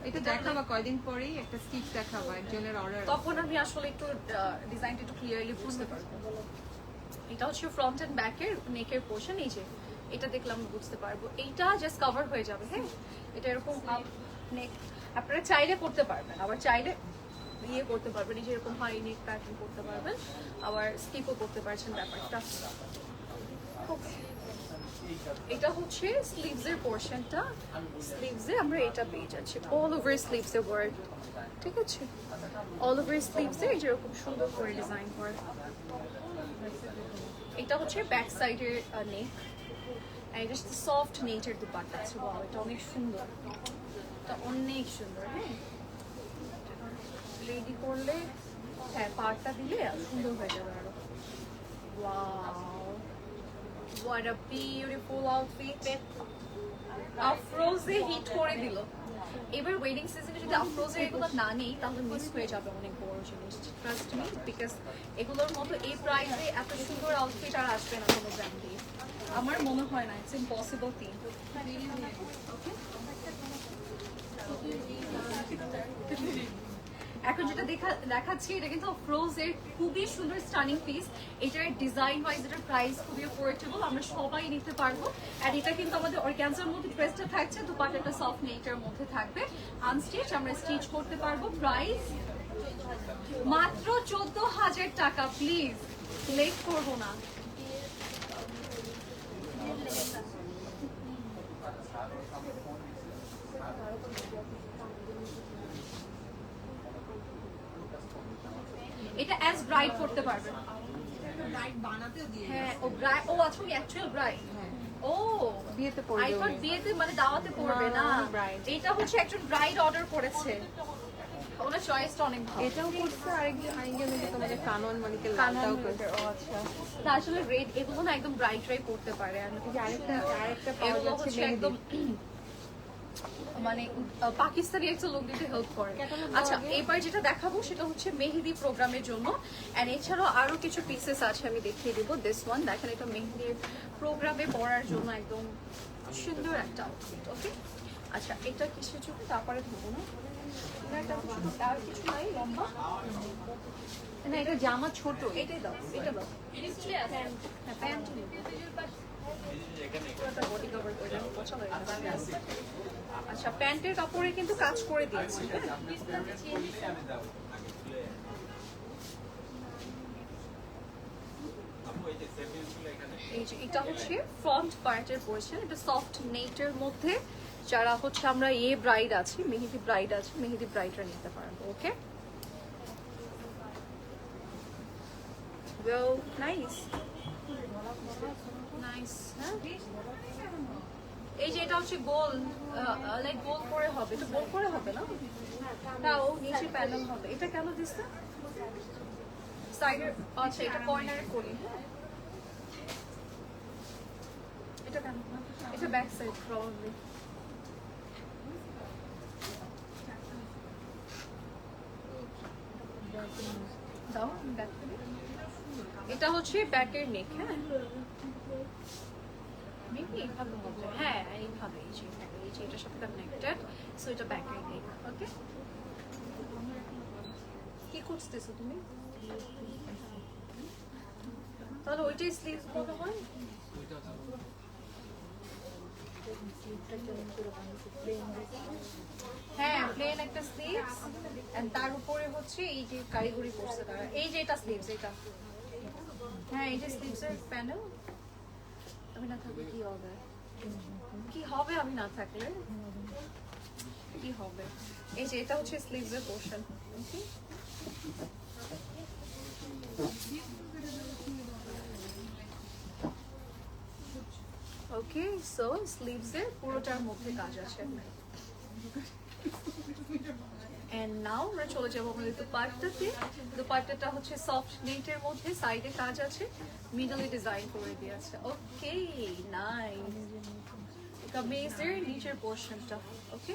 এটা দেখাবা কয়দিন পরেই, একটা স্টিচ দেখাবা একজনের অর্ডার। তখন আমি আসলে একটু ডিজাইনটা একটু ক্লিয়ারলি বুঝতে পারবো। এটা হচ্ছে ফ্রন্ট এন্ড ব্যাকের নেকের পোর্শন। এই যে এটা দেখলাম বুঝতে পারবো। এইটা জাস্ট কভার হয়ে যাবে। হ্যাঁ, এটা এরকম আপ নেক আপনারা চাইলে করতে পারবেন, আবার চাইলে ইয়ে করতে পারবেন, এই যে এরকম হাই নেক প্যাটার্ন করতে পারবেন, আবার স্কিপও করতে পারছেন ব্যাপারটা। এটা হচ্ছে স্লিভস এর পোরশনটা। স্লিভস এ আমরা এটা পেয়ে যাচ্ছি অল ওভার স্লিভস এর ওয়ার্ক। ঠিক আছে, অল ওভার স্লিভস এ যেরকম সুন্দর করে ডিজাইন করা। এটা হচ্ছে ব্যাক সাইডের নেক, এটা সফট নেচার দুপাট্টা আছে। ওয়াও, এটা অনেক সুন্দর, এটা অনেক সুন্দর। হ্যাঁ, রেডি করলে, হ্যাঁ পাড়টা দিলে সুন্দর হয়ে যাবে আরো। Wow, what a beautiful outfit. আফরোজে হিট করে দিল। এবার ওয়েডিং সিজনে যদি আফরোজে এগুলো না নেই তাহলে মিস হয়ে যাবে অনেক বড় জিনিস। ট্রাস্ট মি, বিকজ এগুলোর মতো এই প্রাইসে এত সুন্দর আউটফিট আর আসবে না কোনো ব্র্যান্ড দিয়ে। আমার মনে হয় না, ইটস ইম্পসিবল থিং। এখন যেটা দেখাচ্ছি এটা কিন্তু আফরোজের খুবই সুন্দর স্টানিং পিস। এটার ডিজাইন ওয়াইজ এটার প্রাইস খুবই অ্যাফোর্ডেবল, আমরা সবাই নিতে পারবো। আর এটা কিন্তু আমাদের অর্গানজার মধ্যে ড্রেসটা থাকছে, দুপাট্টাটা সফট নেটের মধ্যে থাকবে, আনস্টিচ, আমরা স্টিচ করতে পারবো। প্রাইস মাত্র 14,000 টাকা। প্লিজ লেট করবো না। এটা অ্যাজ ব্রাইড করতে পারবেন, ব্রাইড বানাতেও দিয়ে হ্যাঁ ও ও আচ্ছা উনি অ্যাকচুয়াল ব্রাইড ও বিয়েতে আই পড়বে থট উনি। বিয়েতে মানে দাওয়াতে পড়বে না, না উনি bride। এটা হচ্ছে একজন ব্রাইড অর্ডার করেছে ওনার চয়েসটা অনেক ভালো এটাও করছে আরেকজন হচ্ছে তোমাদের কানন মানিকের কানন লালটাও ও করছে। আচ্ছা না আসলে রেড এগুলো না একদম ব্রাইট ট্রাই করতে পারে আর এই যে আরেকটা পাওয়া এগুলো যাচ্ছে হচ্ছে মেহেদি। একদম মানে পাকিস্তানি একটা লোক দিতে হেল্প করে Catalog আচ্ছা আগে? এবার যেটা দেখাবো সেটা হচ্ছে মেহেদি প্রোগ্রামের জন্য এন্ড এছাড়াও আরো কিছু পিসেস আছে আমি দেখিয়ে দেবো দিস ওয়ান দেখেন এটা মেহেদির প্রোগ্রামে পরার জন্য একদম সুন্দর একটা আউটফিট ওকে আচ্ছা এটা কিসের জন্য তারপরে ধরবো না এটা একটা কিছু তার কিছু নাই লম্বা না এটা জামা ছোট। এটাই দাও এটা দাও হ্যাঁ প্যান্ট পুরোটা বডি কভার করে দেবো পছন্দ হয়েছে দামি আছে। আচ্ছা প্যান্টের কাপড়ে কিন্তু কাজ করে দিয়েছি এই যে এটা হচ্ছে ফ্রন্ট পার্টের পোর্শন এটা সফট নেটের মধ্যে যারা হচ্ছে আমরা ব্রাইড আছি মেহেদি ব্রাইড আছে মেহেদি ব্রাইডরা নিতে পারবো ওকে Well, nice. Nice. হ্যাঁ? এই যে এটা হচ্ছে গোল লাইক গোল করে হবে এটা গোল করে হবে না তাও নিচে প্যানেল হবে এটা কেন দিচ্ছে সাইডের আচ্ছা এটা কর্নারে করি হ্যাঁ এটা কেন এটা ব্যাক সাইড প্রবাবলি দাও ব্যাক এটা হচ্ছে ব্যাকের নেক হ্যাঁ মেবি এইভাবে হবে হ্যাঁ এইভাবে এই যে এটার সাথে কানেক্টেড সো এটা ব্যাকের নেক ওকে কি করতেছো তুমি তাহলে ওইটাই স্লিভস কত হয় হ্যাঁ প্লেন একটা স্লিভস এন্ড তার উপরে হচ্ছে এই যে কারিগরি করছে তারা এই যে এটা স্লিভস এটা হ্যাঁ এই যে স্লিভস এর প্যানেল আমি না থাকলে কি হবে কি হবে আমি না থাকলে কি হবে এই যে এটা হচ্ছে স্লিভস এর পোরশন ওকে ওকে সো স্লিভস এর পুরোটার মধ্যে কাজ আছে এন্ড নাও আমরা চলে যাবো আমাদের দুপাট্টাতে দুপাট্টাটা হচ্ছে সফট নেটের মধ্যে সাইডে কাজ আছে মিডলে ডিজাইন করে দিয়েছে ওকে নাইস কামিজের নিচের পোরশনটা ওকে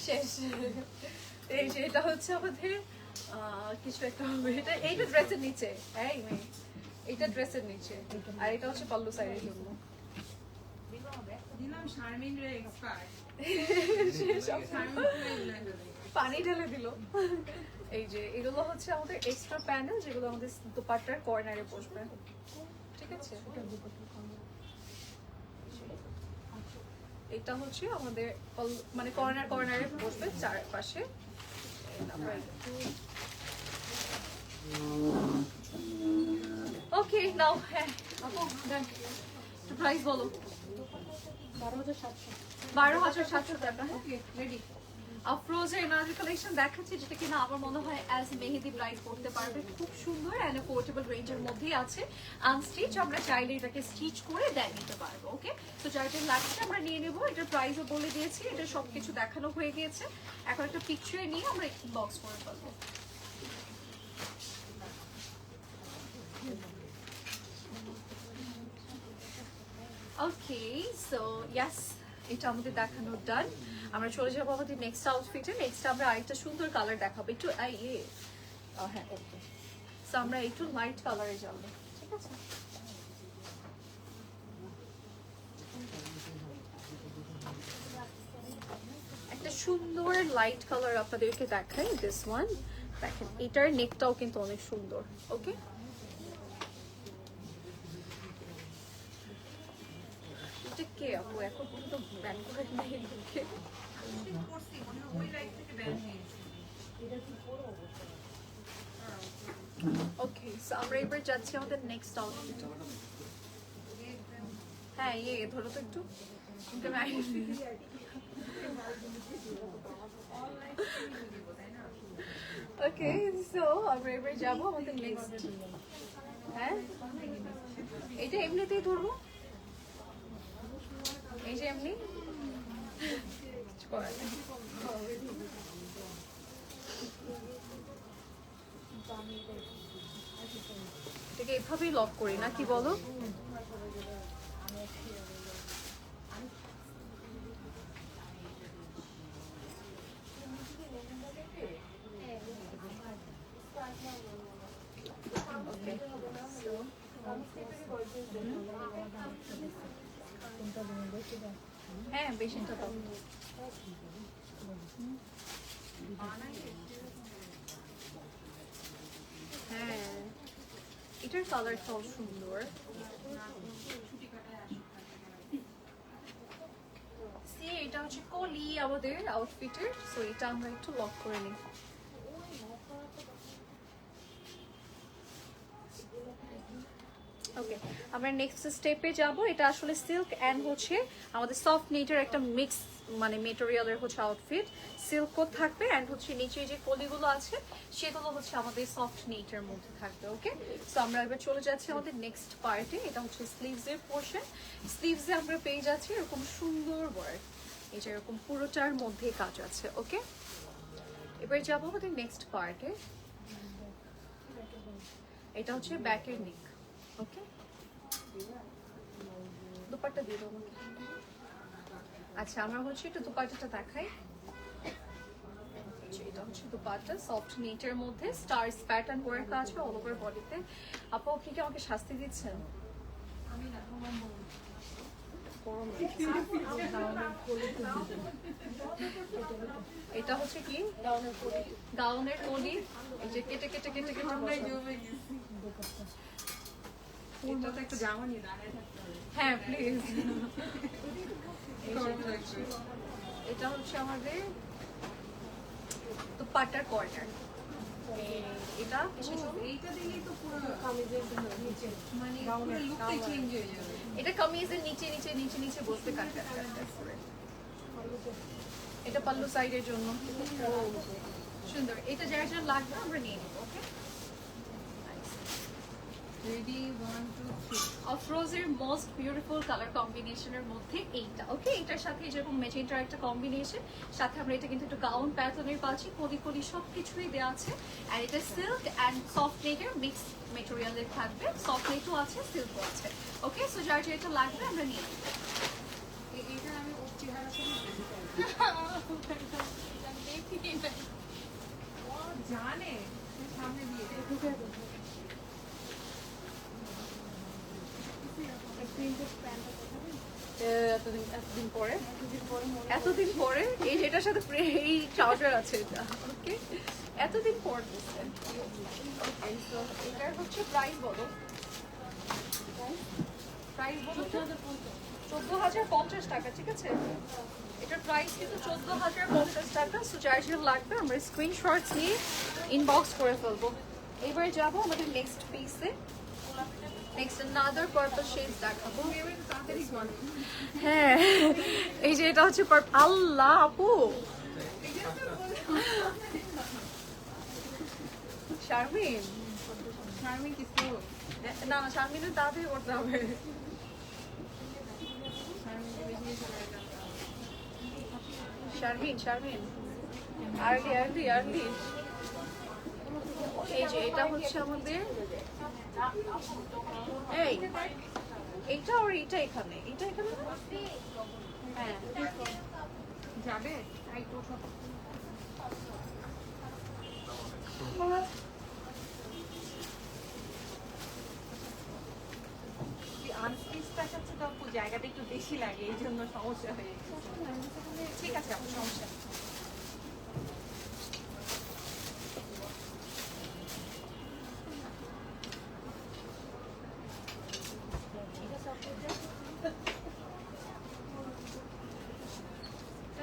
শেষ এই যে এটা হচ্ছে আমাদের কিছু একটা হবে এটা এইটা ড্রেসের নিচে এই মেয়ে এটা ড্রেসের নিচে আর এটা হচ্ছে পাল্লু সাইডের জন্য পানি ঢেলে দিল এই যে এগুলো হচ্ছে আমাদের এক্সট্রা প্যানেল যেগুলো আমাদের দুপাট্টার কর্নারে বসবে ঠিক আছে এটা হচ্ছে আমাদের মানে কর্নারে বসবে চারপাশে ওকে নাও হ্যাঁ আপু দেন প্রাইস বলো 12,700 টাকা ওকে রেডি আফরোজের নাজি কালেকশন দেখাচ্ছি যেটা কিনা আমার মনে হয় অ্যাজ মেহেদি ব্রাইড করতে পারবে খুব সুন্দর অ্যান্ড অ্যাফোর্ডেবল রেঞ্জের মধ্যেই আছে আনস্টিচ আমরা চাইলে এটাকে স্টিচ করে দেয় নিতে পারবো ওকে তো যার লাগছে আমরা নিয়ে নেবো এটার প্রাইসও বলে দিয়েছি এটা সবকিছু দেখানো হয়ে গিয়েছে এখন একটা পিকচার নিয়ে আমরা বক্স করে ফেলবো ওকে সো ইয়েস এটা আমাদের দেখানো ডান আমরা চলে যাবো আমাদের নেক্সট আউটফিটে নেক্সট আমরা আরেকটা সুন্দর কালার দেখাবো একটু হ্যাঁ ওকে সো আমরা একটু লাইট কালারে যাবো ঠিক আছে একটা সুন্দর লাইট কালার আপনাদেরকে দেখাই দিস ওয়ান দেখেন এটার নেকটাও কিন্তু অনেক সুন্দর ওকে কে আপু এখন পর্যন্ত ব্যান করে নাই ওকে সো আমরা এবার যাচ্ছি আমাদের নেক্সট আউটফিট হ্যাঁ ধরো তো একটু ওকে, সো আমরা এবার যাবো আমাদের নেক্সট। হ্যাঁ, এটা এমনিতেই ধরবো, এই যে এমনি কিছু করার নেই। এটাকে এভাবেই লক করি না, কি বলো? হ্যাঁ, বেশিটা দাও। হ্যাঁ, এটার কালারটাও সুন্দর। এটা হচ্ছে কলি আমাদের আউটফিটের, সো এটা আমরা একটু লক করে নিই। ওকে, আমরা নেক্সট স্টেপে যাব। এটা আসলে সিল্ক অ্যান্ড হচ্ছে আমাদের সফট নেটের একটা মিক্স, মানে মেটেরিয়ালের হচ্ছে আউটফিট। সিল্কও থাকবে অ্যান্ড হচ্ছে নিচে যে কলিগুলো আছে সেগুলো হচ্ছে আমাদের সফট নেটের মধ্যে থাকবে। ওকে, সো আমরা এবার চলে যাচ্ছি আমাদের নেক্সট পার্টে। এটা হচ্ছে স্লিভসের পোর্শন। স্লিভসে আমরা পেয়ে যাচ্ছি এরকম সুন্দর ওয়ার্ক, এই যে এরকম পুরোটার মধ্যে কাজ আছে। ওকে, এবার যাবো আমাদের নেক্সট পার্টে। এটা হচ্ছে ব্যাকের নেক। ওকে, দুপাট্টা দিয়ে দেবো। আচ্ছা, আমরা হচ্ছে একটু দুপাট্টাটা দেখাই। এটা হচ্ছে দুপাট্টা, সফট নেটের মধ্যে স্টারস প্যাটার্ন ওয়ার্ক আছে অল ওভার বডিতে। আপু, আপনি কি আমাকে শাস্তি দিচ্ছেন? এটা হচ্ছে কি গাউনের কলি, এই যে কেটে কেটে কেটে কেটে হ্যাঁ প্লিজ। এটা হচ্ছে আমাদের দুপাট্টার কর্নার। এটা এইটা দিলেই তো পুরো কামিজের নিচে মানে পুরো লুকটাই চেঞ্জ হয়ে যাবে। এটা কামিজের নিচে নিচে নিচে নিচে বসতে কাটতে করে। এটা পাল্লু সাইডের জন্য সুন্দর। এটা যার যার লাগবে আমরা নিয়ে নেবো। ওকে, রেডি 1 2 3 অফরোজের মোস্ট বিউটিফুল কালার কম্বিনেশনের মধ্যে এইটা। ওকে, এটার সাথে যেরকম ম্যাজেন্টার একটা কম্বিনেশন, সাথে আমরা এটা কিন্তু একটু গাউন প্যাটার্নের পাচ্ছি, কলি কলি সব কিছুই দেওয়া আছে। আর এটা সিল্ক অ্যান্ড সফট নেটের মিক্স মেটেরিয়ালের থাকবে, সফট নেটও আছে, সিল্কও আছে। ওকে, সো যার যেটা লাগবে আমরা নিয়ে নেব। এইটা আমি ওর চেহারা থেকে জানে সামনে দিয়ে এতদিন পরে এই যেটার সাথে এই ট্রাউজার আছে এটা। ওকে, এতদিন পর দিচ্ছে। ওকে, সো এটার হচ্ছে প্রাইস বলো। প্রাইস বলো 14,050 টাকা। ঠিক আছে, এটার প্রাইস কিন্তু 14,050 টাকা। সো যার যেটা লাগবে আমরা স্ক্রিনশটস নিয়ে ইনবক্স করে ফেলবো। এবারে যাবো আমাদের নেক্সট পিসে। নেক্সট another purple shades দেখাবো। হ্যাঁ, এই যে এটা হচ্ছে আল্লাহ আপু শারমিন, শারমিন কিছু না শারমিনের তাড়াতাড়ি করতে হবে। Sharmin Sharmin early early early. এই যে এটা হচ্ছে আমাদের এই এইটা আর এইটা এখানে, এইটা এখানে না? হ্যাঁ, যাবে আনস্টিচ দেখাচ্ছে তো আপু, জায়গাটা একটু বেশি লাগে, এই জন্য সমস্যা হয়ে গেছে। ঠিক আছে আপু, সমস্যা নেই।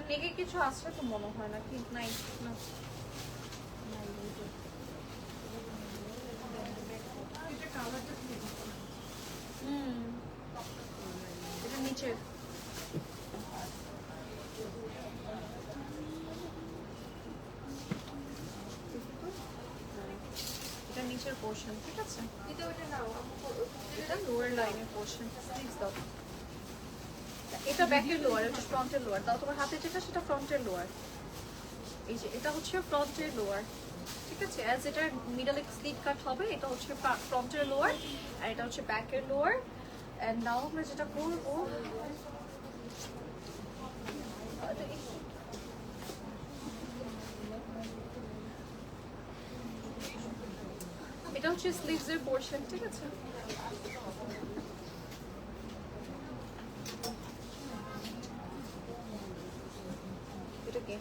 নেগে কিছু আসছে তো মনে হয় না কি নাই না। এটা কালারটা এটা নিচে পোর্শন, ঠিক আছে? এটা লোয়ার লাইনের পোর্শন, স্লিভস দাও। এটা ব্যাকের লোয়ার, এটা ফ্রন্টের লোয়ার। দাও তোমার হাতে যেটা সেটা ফ্রন্টের লোয়ার। এই যে এটা হচ্ছে ফ্রন্টের লোয়ার, ঠিক আছে? অ্যাজ এটা মিডলে স্লিভ কাট হবে, এটা হচ্ছে ফ্রন্টের লোয়ার আর এটা হচ্ছে ব্যাকের লোয়ার। এন্ড নাও আমরা যেটা করবো, এটা হচ্ছে স্লিভস এর পোর্শন, ঠিক আছে? এটা কি?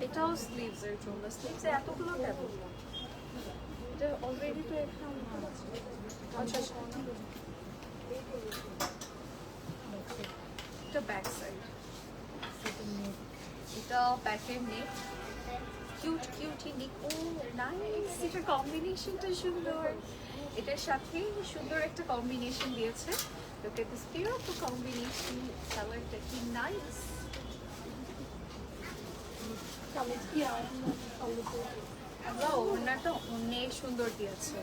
এটাও স্লিভস এর জন্য। স্লিভস এ এতগুলো কেন? এটা অলরেডি তো এখানে আচ্ছা আচ্ছা। এটা ব্যাক সাইড, এটা ব্যাকের নেক, কিউট কিউটি নেক। ও নাইস, এটার কম্বিনেশনটা সুন্দর। এটার সাথে সুন্দর একটা কম্বিনেশন দিয়েছে। Look at this beautiful combination. কালারটা কি নাইস। আমরা ওড়নাটা অনেক সুন্দর দিয়েছে।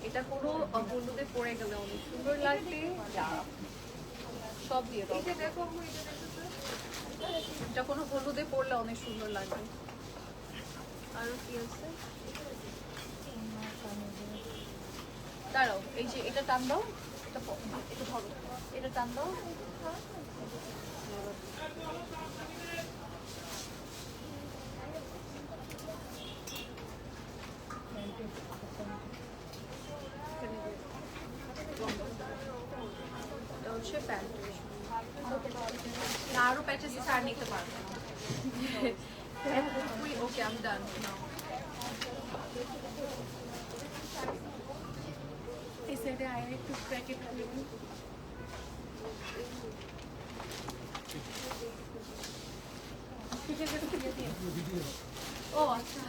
এটা কোনো হলুদে পরে গেলে অনেক সুন্দর লাগবে। সব দিয়ে দাও। এটা কোনো হলুদে পরলে অনেক সুন্দর লাগবে। আরো কি আছে? দাঁড়াও, এই যে এটা টান দাও, এটা এটা ধরো, এটা টান দাও। এটা হচ্ছে প্যান্ট। না আরো প্যাচেস ছাড় নিতে পারবে না। ওকে, আমি ডান। এই সাইডে আয় একটু প্যাকেট খালি। ও আচ্ছা,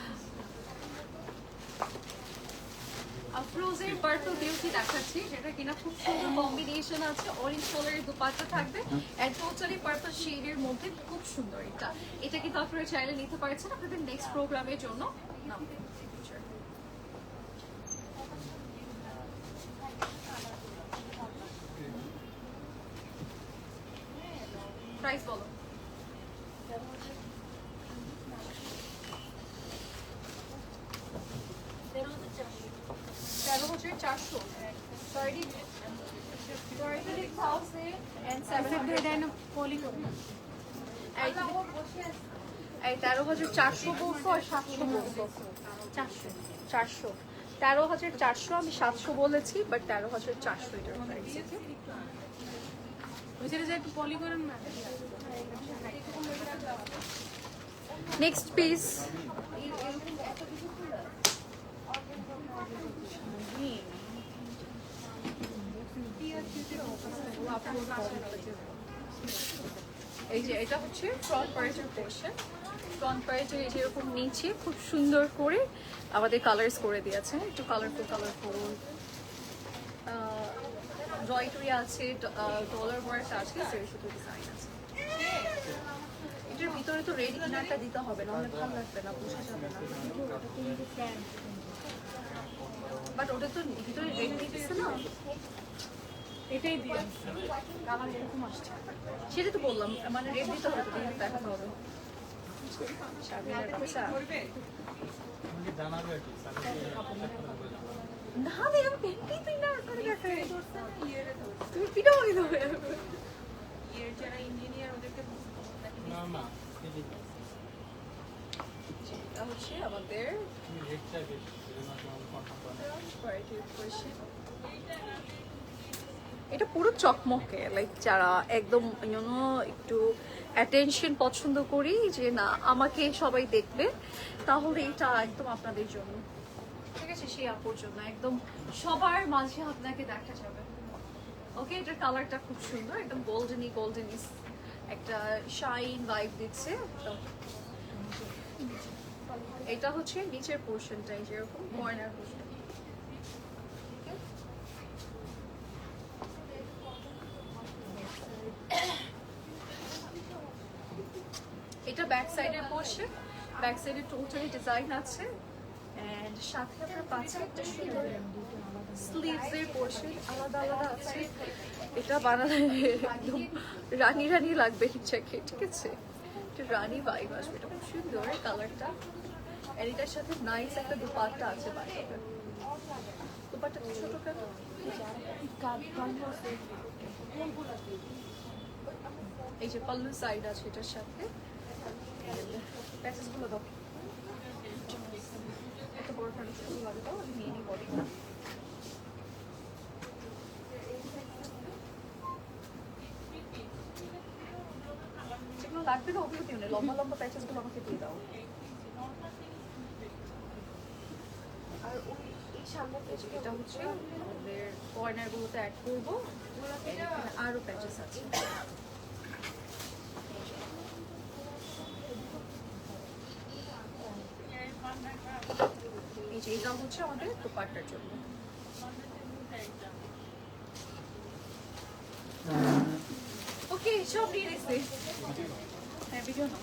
আফরোজের পার্পল বিউটি দেখাচ্ছি, যেটা কিনা খুব সুন্দর কম্বিনেশন আছে। অরেঞ্জ কালারের দুপাট্টা থাকবে এন্ড টোটালি পার্পল শেডের মধ্যে, খুব সুন্দর। এটা কিন্তু আপনারা চাইলে নিতে পারছেন আপনাদের নেক্সট প্রোগ্রামের জন্য। প্রাইস বলো। 13,400 13,400 বলছো আর 700 বলছো। 400 13,400, আমি 700 বলেছি, বাট 13,400 এটার প্রাইস। নেক্সট পিস, এই যে এটা হচ্ছে ফ্রন্ট পার্টের পোর্শন। ফ্রন্ট পার্টের এই যে এরকম নিচে খুব সুন্দর করে আমাদের কালার্স করে দিয়েছে, একটু কালারফুল কালারফুল জয়টুরি আছে, ডলার ওয়ার্ক আছে, শুধু ডিজাইন আছে। এটার ভিতরে তো রেডি ইনারটা দিতে হবে, নাহলে ভালো লাগবে না, বোঝা যাবে না। বাট ওটা তো ভিতরে রেডি দিতেছে না, এটাই দিয়ে কালার এরকম আসছে। সেটা তো বললাম, মানে রেড দিতে হবে, তো দেখাতে হবে। না রে, আমি পেন্টি তুই না করে দেখাই, তুমি পিঠা বানিয়ে দেবে। যারা ইঞ্জিনিয়ার ওদেরকে এটা হচ্ছে আমাদের এটা পুরো চকমকে, লাইক যারা একদম একটু অ্যাটেনশন পছন্দ করি, যে না আমাকে সবাই দেখবে, তাহলে এটা একদম আপনাদের জন্য, ঠিক আছে? সেই আপুর জন্য একদম সবার মাঝে আপনাকে দেখা যাবে। ওকে, এটার কালারটা খুব সুন্দর, একদম গোল্ডেনি গোল্ডেনি একটা শাইন ভাইব দিচ্ছে। এটা হচ্ছে নিচের পোর্শনটাই, যেরকম কর্নার পোর্শন। এটা ব্যাক সাইডের পোর্শন, ব্যাক সাইডে টোটালি ডিজাইন আছে। এন্ড এন্ড সাথে আপনারা পাচ্ছেন একটা সুন্দর স্লিভস এর পোর্শন আলাদা আলাদা আছে। এটা বানালে একদম রানী রানী লাগবে হিচাকে, ঠিক আছে? এটা রানী ভাইব আসবে, এটা খুব সুন্দর কালারটা। আর এটার সাথে নাইস একটা দুপাট্টা আছে বানাবে। দুপাট্টা তো ছোট কেন? এই যে পাল্লু সাইড আছে এটার সাথে। প্যাচেস গুলো দাও, এত বড় প্যাচেস গুলো লাগে দাও, আমি নিয়ে নিই বডিটা। যেগুলো লাগবে না ওগুলো দিও না, লম্বা লম্বা প্যাচেস গুলো আমাকে দিয়ে দাও। আর ওই এই সামনে পেজে এটা হচ্ছে আমাদের কর্নার গুলোতে অ্যাড করবো, এখানে আরো প্যাচেস আছে। এই যে এটা হচ্ছে আমাদের দুপাট্টার জন্য। ওকে সব নিয়ে নিছি। হ্যাঁ ভিডিও নাও।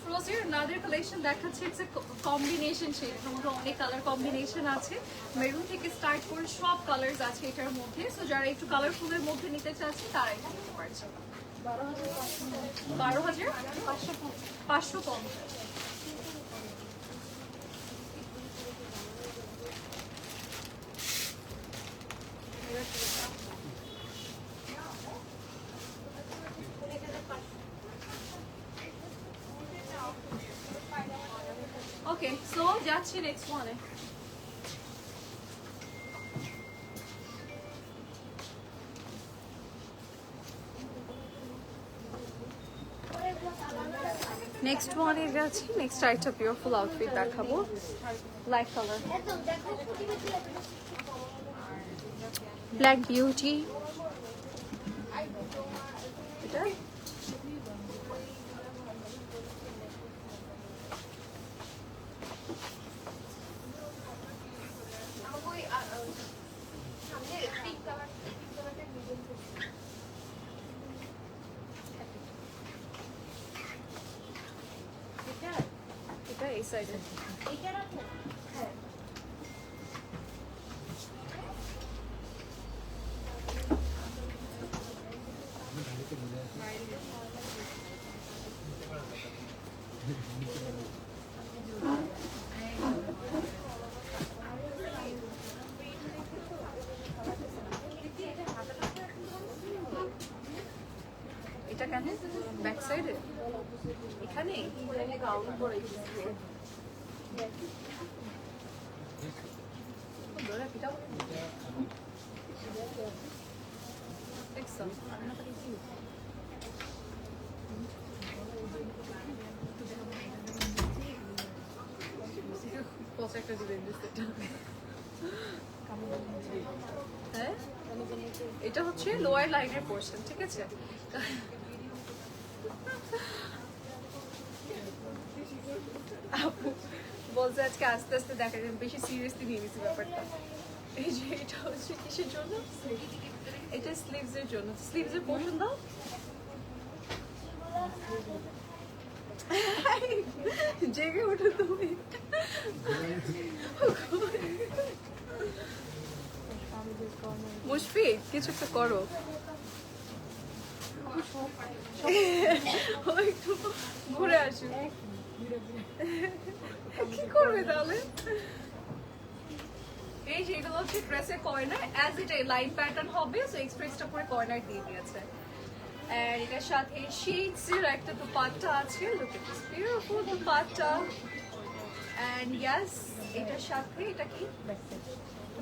ফ্রোজের নাদের কালেকশন দেখাচ্ছে, ইটস এ কম্বিনেশন শেড, এটার মধ্যে অনেক কালার কম্বিনেশন আছে, মেরুন থেকে স্টার্ট করে সব কালার্স আছে এটার মধ্যে। সো যারা একটু কালারফুলের মধ্যে নিতে চাচ্ছে তারা এটা নিতে পারছে। 12,550। ওকে সো যাচ্ছি নেক্সট ওয়ানে। নেক্সট ওয়ানে যাচ্ছি, নেক্সট আরেকটা পিওরফুল আউটফিট দেখাবো, ব্ল্যাক কালার, ব্ল্যাক বিউটি। এটা এটা এই সাইডে। এটা কেন ব্যাক সাইডে? এখানে গাউন পরে হ্যাঁ এটা হচ্ছে লোয়ার লাইনের পোর্শন, ঠিক আছে? আপু বলছে আজকে আস্তে আস্তে দেখা যাবে, বেশি সিরিয়াসলি নিয়ে নিয়েছি ব্যাপারটা। এই যে এটা হচ্ছে কিসের জন্য? এটা স্লিভস এর জন্য। স্লিভস এর পোর্শন দাও। জেগে ওঠো তুমি। মুশফি কিছু একটা করো, একটু ঘুরে আসুন। কি করবে তাহলে? এই যে এগুলো হচ্ছে ড্রেসের corner, as it line pattern হবে, সো এক্সপ্রেসটা পরে কর্নার দিয়ে দিয়েছে। আর এটার সাথে শেডস এর একটা দুপাট্টা আছে, look at this beautiful dupatta. And yes এটার সাথে এটা কি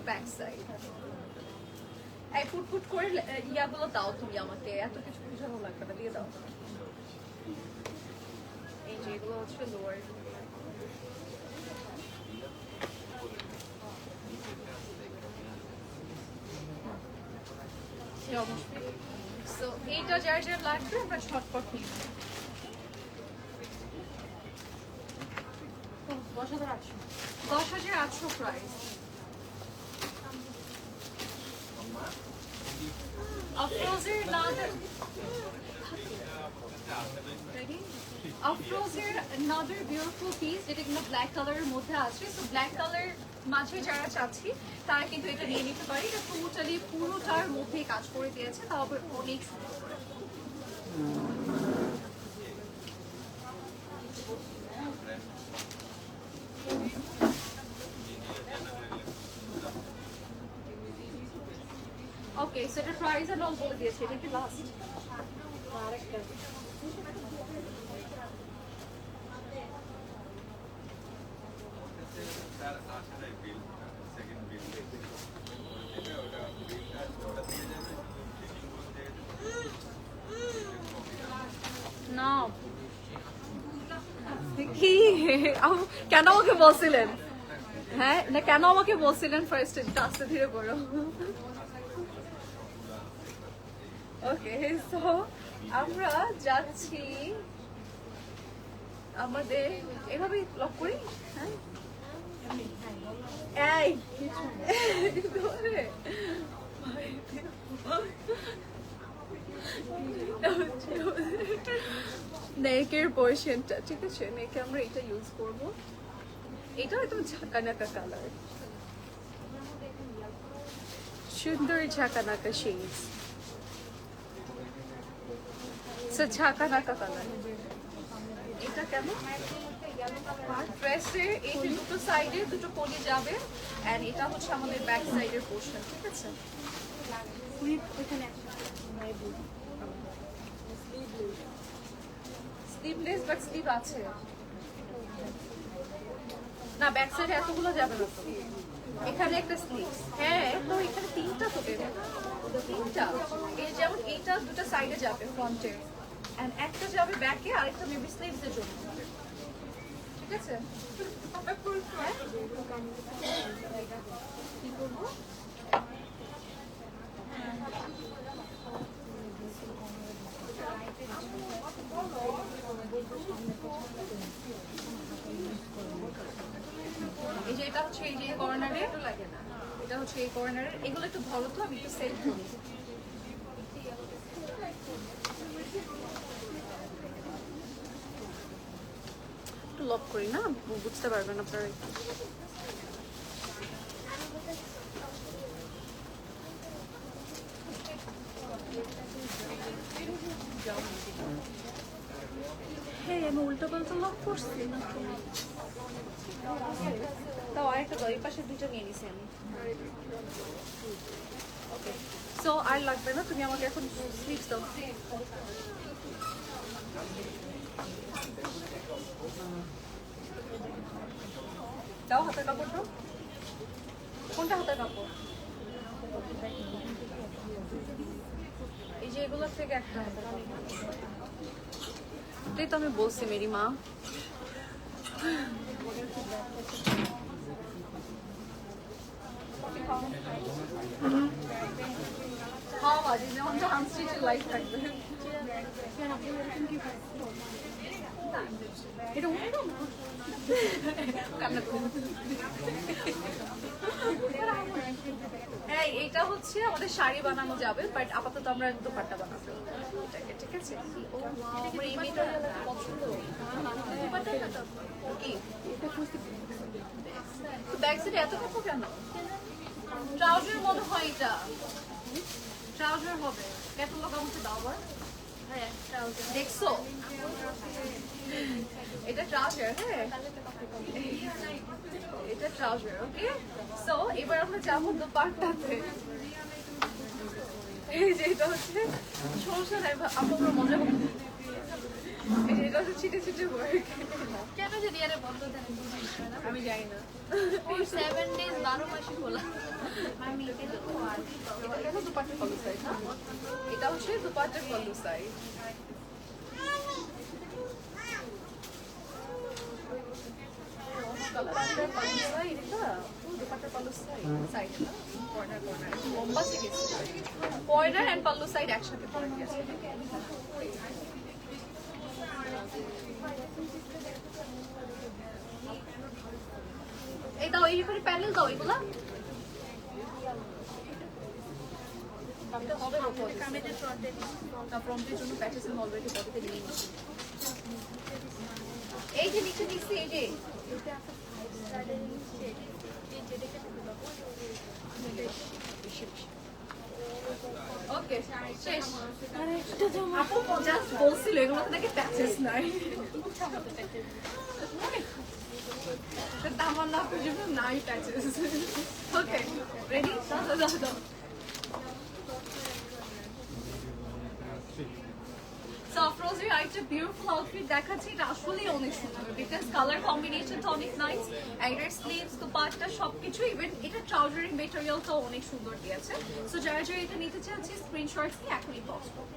ব্যাক সাইড। এই ফুট করে ইয়াগুলো দাও তুমি আমাকে, এত কিছু বুঝানো লাগবে না, দিয়ে দাও। এই যে এগুলো হচ্ছে লোয়ার। সো এইটা যার যার লাগবে আমরা ঝটপট নিয়ে নেব। 10,800 প্রাইস। আফরোজের নাম Ready? আফরোজের another beautiful piece যেটা কিন্তু ব্ল্যাক কালারের মধ্যে আছে। সো ব্ল্যাক কালার মাঝে যারা চাচ্ছি তারা কিন্তু এটা নিয়ে নিতে পারি। এটা টোটালি পুরোটার মধ্যে কাজ করে দিয়েছে, তাও আবার অনেক সুন্দর করে। ওকে, সো এটা প্রাইস এন্ড অল বলে দিয়েছে। এটা কি লাস্ট? তার আসলে বিল সেকেন্ড বিল এটা ওটা বিলটা ওটা দিয়ে যাবে চেকিং করতে না কি কেন আমাকে বলছিলেন? হ্যাঁ না, কেন আমাকে বলছিলেন ফার্স্ট আস্তে ধীরে করো? ওকে, সো আমরা যাচ্ছি আমাদের এভাবে লক করি। হ্যাঁ এই ধরে নেকের পোর্শনটা, ঠিক আছে? নেকে আমরা এটা ইউজ করব। এটা একদম ঝাঁকানাকা কালার, সুন্দর ঝাঁকানাকা শেডস। ঝাঁকানাকা কালার এটা কেমন? ড্রেসের এই যে দুটো সাইডে দুটো পলি যাবে, এন্ড এটা হচ্ছে আমাদের ব্যাক সাইডের পোর্শন, ঠিক আছে? স্লিভলেস বাট স্লিভ আছে না, ব্যাক সাইডে এতগুলো যাবে না তো। এখানে একটা স্লিভ, হ্যাঁ তো এখানে তিনটা তো দেবে, তিনটা। এই যেমন এইটা দুটো সাইডে যাবে ফ্রন্টে, এন্ড একটা যাবে ব্যাকে, আর একটা মেবি স্লিভস এর জন্য, ঠিক আছে? কি করবো? এই যে এটা হচ্ছে এই যে কর্নারে, এটা হচ্ছে এই কর্নারে। এগুলো একটু ধরো তো, আমি একটু সেট করি। একটু লক করি না, বুঝতে পারবেন আপনারা। হ্যাঁ আমি উল্টো পাল্টা লক করছি না, তাও আরেকটা দাও, এই পাশে দুটো নিয়ে নিছি আমি। ওকে, সো আর লাগবে না, তুমি আমাকে এখন স্লিভস দাও। দাও হাতের কাপড় দাও। কোনটা হাতের কাপড়? এই যে এগুলোর থেকে একটা হাতের কাপড়। এটাই তো আমি বলছি মেরি মা। খাও বাজি, যেমন তো আনস্টিচের লাইফ থাকবে। এটা উঠে না কান্না করুন। এইটা হচ্ছে আমাদের শাড়ি বানানো যাবে, বাট আপাতত আমরা দোপাট্টা বানাবো এটাকে, ঠিক আছে? আমার এই মেয়েটার পছন্দ কি ব্যাক সাইডে এত কাপড় কেন? ট্রাউজার মনে হয়, এটা ট্রাউজার হবে। ক্যাটালগ আমাকে দাও আবার। দেখছো এটা ট্রাউজার, হ্যাঁ এটা ট্রাউজার। ওকে, সো এবার আমরা যাবো দোপাট্টাতে। এই যে এটা হচ্ছে সমস্যা নাই, আমরা মজা করবো। এই যে এটা হচ্ছে ছিটে ছিটে ওয়ার্ক। কেন যদি আরে বন্ধ দেন আমি জানি না, ওর 7 days 12 মাসে খোলা। আমি এটা কেন দুপাট্টার পল্লু সাইড না? এটা হচ্ছে দুপাট্টার পল্লু সাইড। দুপাট্টার পল্লু সাইড এটা, দুপাট্টার পল্লু সাইড না, কর্নার কর্নার লম্বা থেকে কর্নার এন্ড পল্লু সাইড একসাথে করে দিয়েছে। এই দাও, এই করে প্যানেল দাও, এগুলা এটা হবে না ফ্রন্টের জন্য প্যাচেস আমি অলরেডি বডিতে নিয়ে নিচ্ছি। এই যে নিচে দিচ্ছি এই যে ওকে শেষ। আপু জাস্ট বলছিল এগুলোতে নাকি প্যাচেস নাই। তামান্না আপুর জন্য নাই প্যাচেস। Okay ready? দাও। So Afroziর আরেকটা বিউটিফুল আউটফিট দেখাচ্ছি, এটা আসলেই অনেক সুন্দর বিকজ কালার কম্বিনেশনটা অনেক নাইস, এটার স্লিভস দুপাট্টা সবকিছু, ইভেন এটা ট্রাউজারিং মেটেরিয়ালটাও অনেক সুন্দর দিয়েছে। সো যারা এটা নিতে চাচ্ছি স্ক্রিনশট নিয়ে এখনই বক্স করো।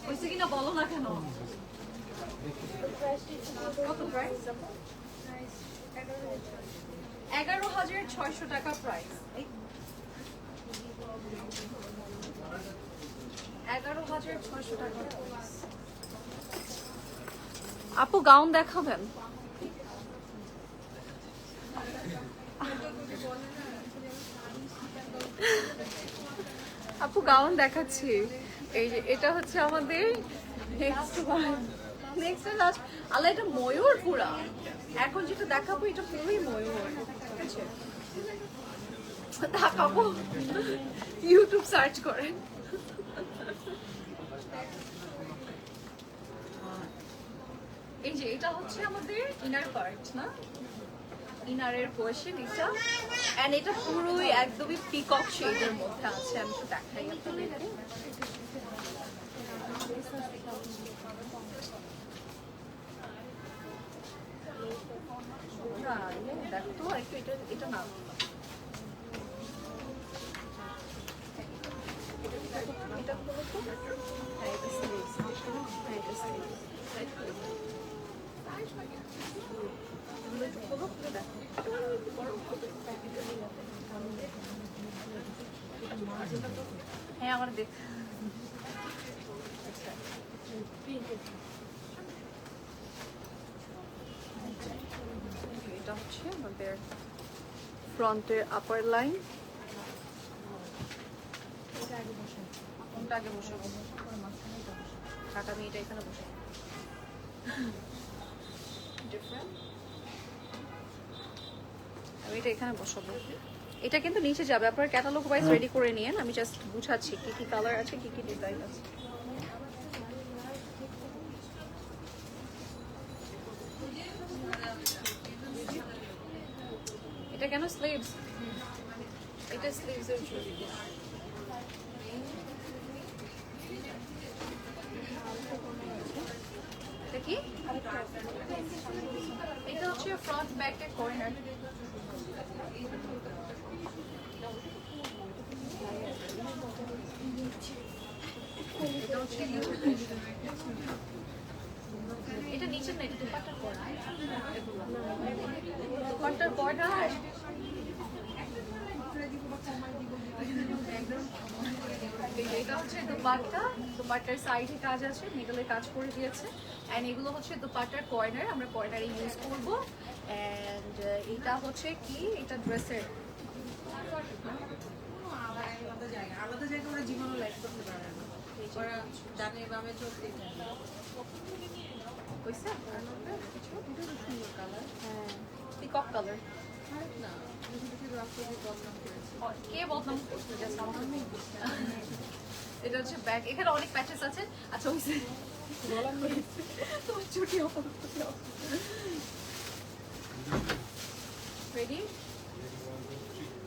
হয়েছে কিনা বলো না কেন? কত প্রাইস? 11,600 টাকা প্রাইস। 11,600 টাকা প্রাইস। আপু গাউন দেখাবেন? আপু গাউন দেখাচ্ছি, এই যে এটা হচ্ছে আমাদের নেক্সট লাস্ট। আল্লাহ এটা ময়ূর পুরা, এখন যেটা দেখাবো এটা পুরোই ময়ূর, ঠিক আছে? দেখাবো, ইউটিউব সার্চ করেন। এই যে এটা হচ্ছে আমাদের ইনার পার্ট না, ইনারের পোর্শন এটা, এন্ড এটা পুরোই একদমই পিকক শেডের মধ্যে আছে। আমি তো দেখাই আপনাদের। দেখো একটু এটা না, এটা হলো তো হ্যাঁ এটা স্লিভস, হ্যাঁ এটা স্লিভস, হ্যাঁ আমার দেখ। এটা হচ্ছে আমাদের ফ্রন্টের আপার লাইন। কোনটা আগে বসাবো? টাকা আমি এটা এখানে বসাবো। আমি এটা এখানে বসাবো। এটা কিন্তু নিচে যাবে, আপনার ক্যাটালগ ওয়াইজ রেডি করে নিয়েন। আমি জাস্ট বুঝাচ্ছি কি কি কালার আছে, কি কি ডিজাইন আছে। এটা কেন স্লিভস? এটা স্লিভস এর জন্য। এটা কি? এটা হচ্ছে ফ্রন্ট ব্যাকের কর্নার। এটা নিচে না, এটা দুপাট্টার কর্নার। দুপাট্টার বর্ডার এটা হচ্ছে দুপাট্টা, দুপাট্টার সাইডে কাজ আছে, মিডলে কাজ করে দিয়েছে, এন্ড এগুলো হচ্ছে দুপাট্টার কর্নার, আমরা কর্নারে ইউজ করব। এন্ড এটা হচ্ছে কি, এটা ড্রেসের আলাদা জায়গা ওরা জীবনে লাইফ করতে পারে না, ওরা ডানে বামে চলতে কইছে কিছু সুন্দর কালার। হ্যাঁ পিকক কালার না, কে বদনাম করতে যাচ্ছে আমার? এটা হচ্ছে ব্যাগ, এখানে অনেক প্যাচেস আছে। আচ্ছা হইছে তোমার ছুটি রেডি?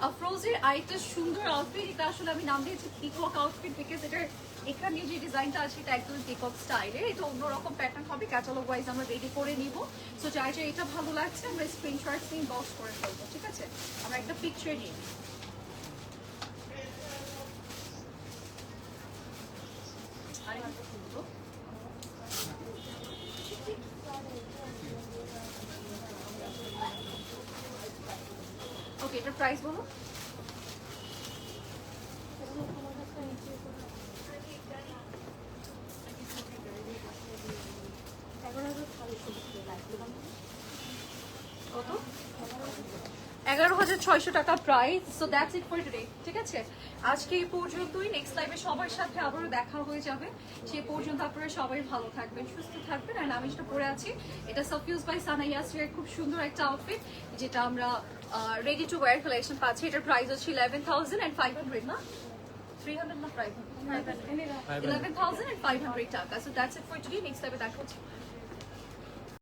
আফরোজের আরেকটা সুন্দর আউটফিট, এটা আসলে আমি নাম দিয়েছি পিকক আউটফিট বিকজ এটার এখানে যে ডিজাইনটা আছে এটা একদম পিকক স্টাইলের। এটা অন্যরকম প্যাটার্ন হবে, ক্যাটালগ ওয়াইজ আমরা রেডি করে নিব। সো যার যে এটা ভালো লাগছে আমরা স্ক্রিনশট নিয়ে বক্স করে ফেলবো, ঠিক আছে? আমরা একটা পিকচার নিই। ওকে এটার প্রাইস বলো। 12,600 টাকা price. So that's it for today, ঠিক আছে? আজকে এই পর্যন্তই। নেক্সট লাইভে সবার সাথে আবারও দেখা হয়ে যাবে। সে পর্যন্ত আপনারা সবাই ভালো থাকবেন, সুস্থ থাকবেন। আর আমি যেটা পরে আছি এটা সাফিউজ বাই সানা ইয়াসিরের খুব সুন্দর একটা আউটফিট, যেটা আমরা রেডি টু ওয়্যার কালেকশন পাচ্ছি। এটার প্রাইস হচ্ছে 11,500 না 300 না 500 11,500 টাকা। So that's it for today. Next লাইভে দেখা হচ্ছে।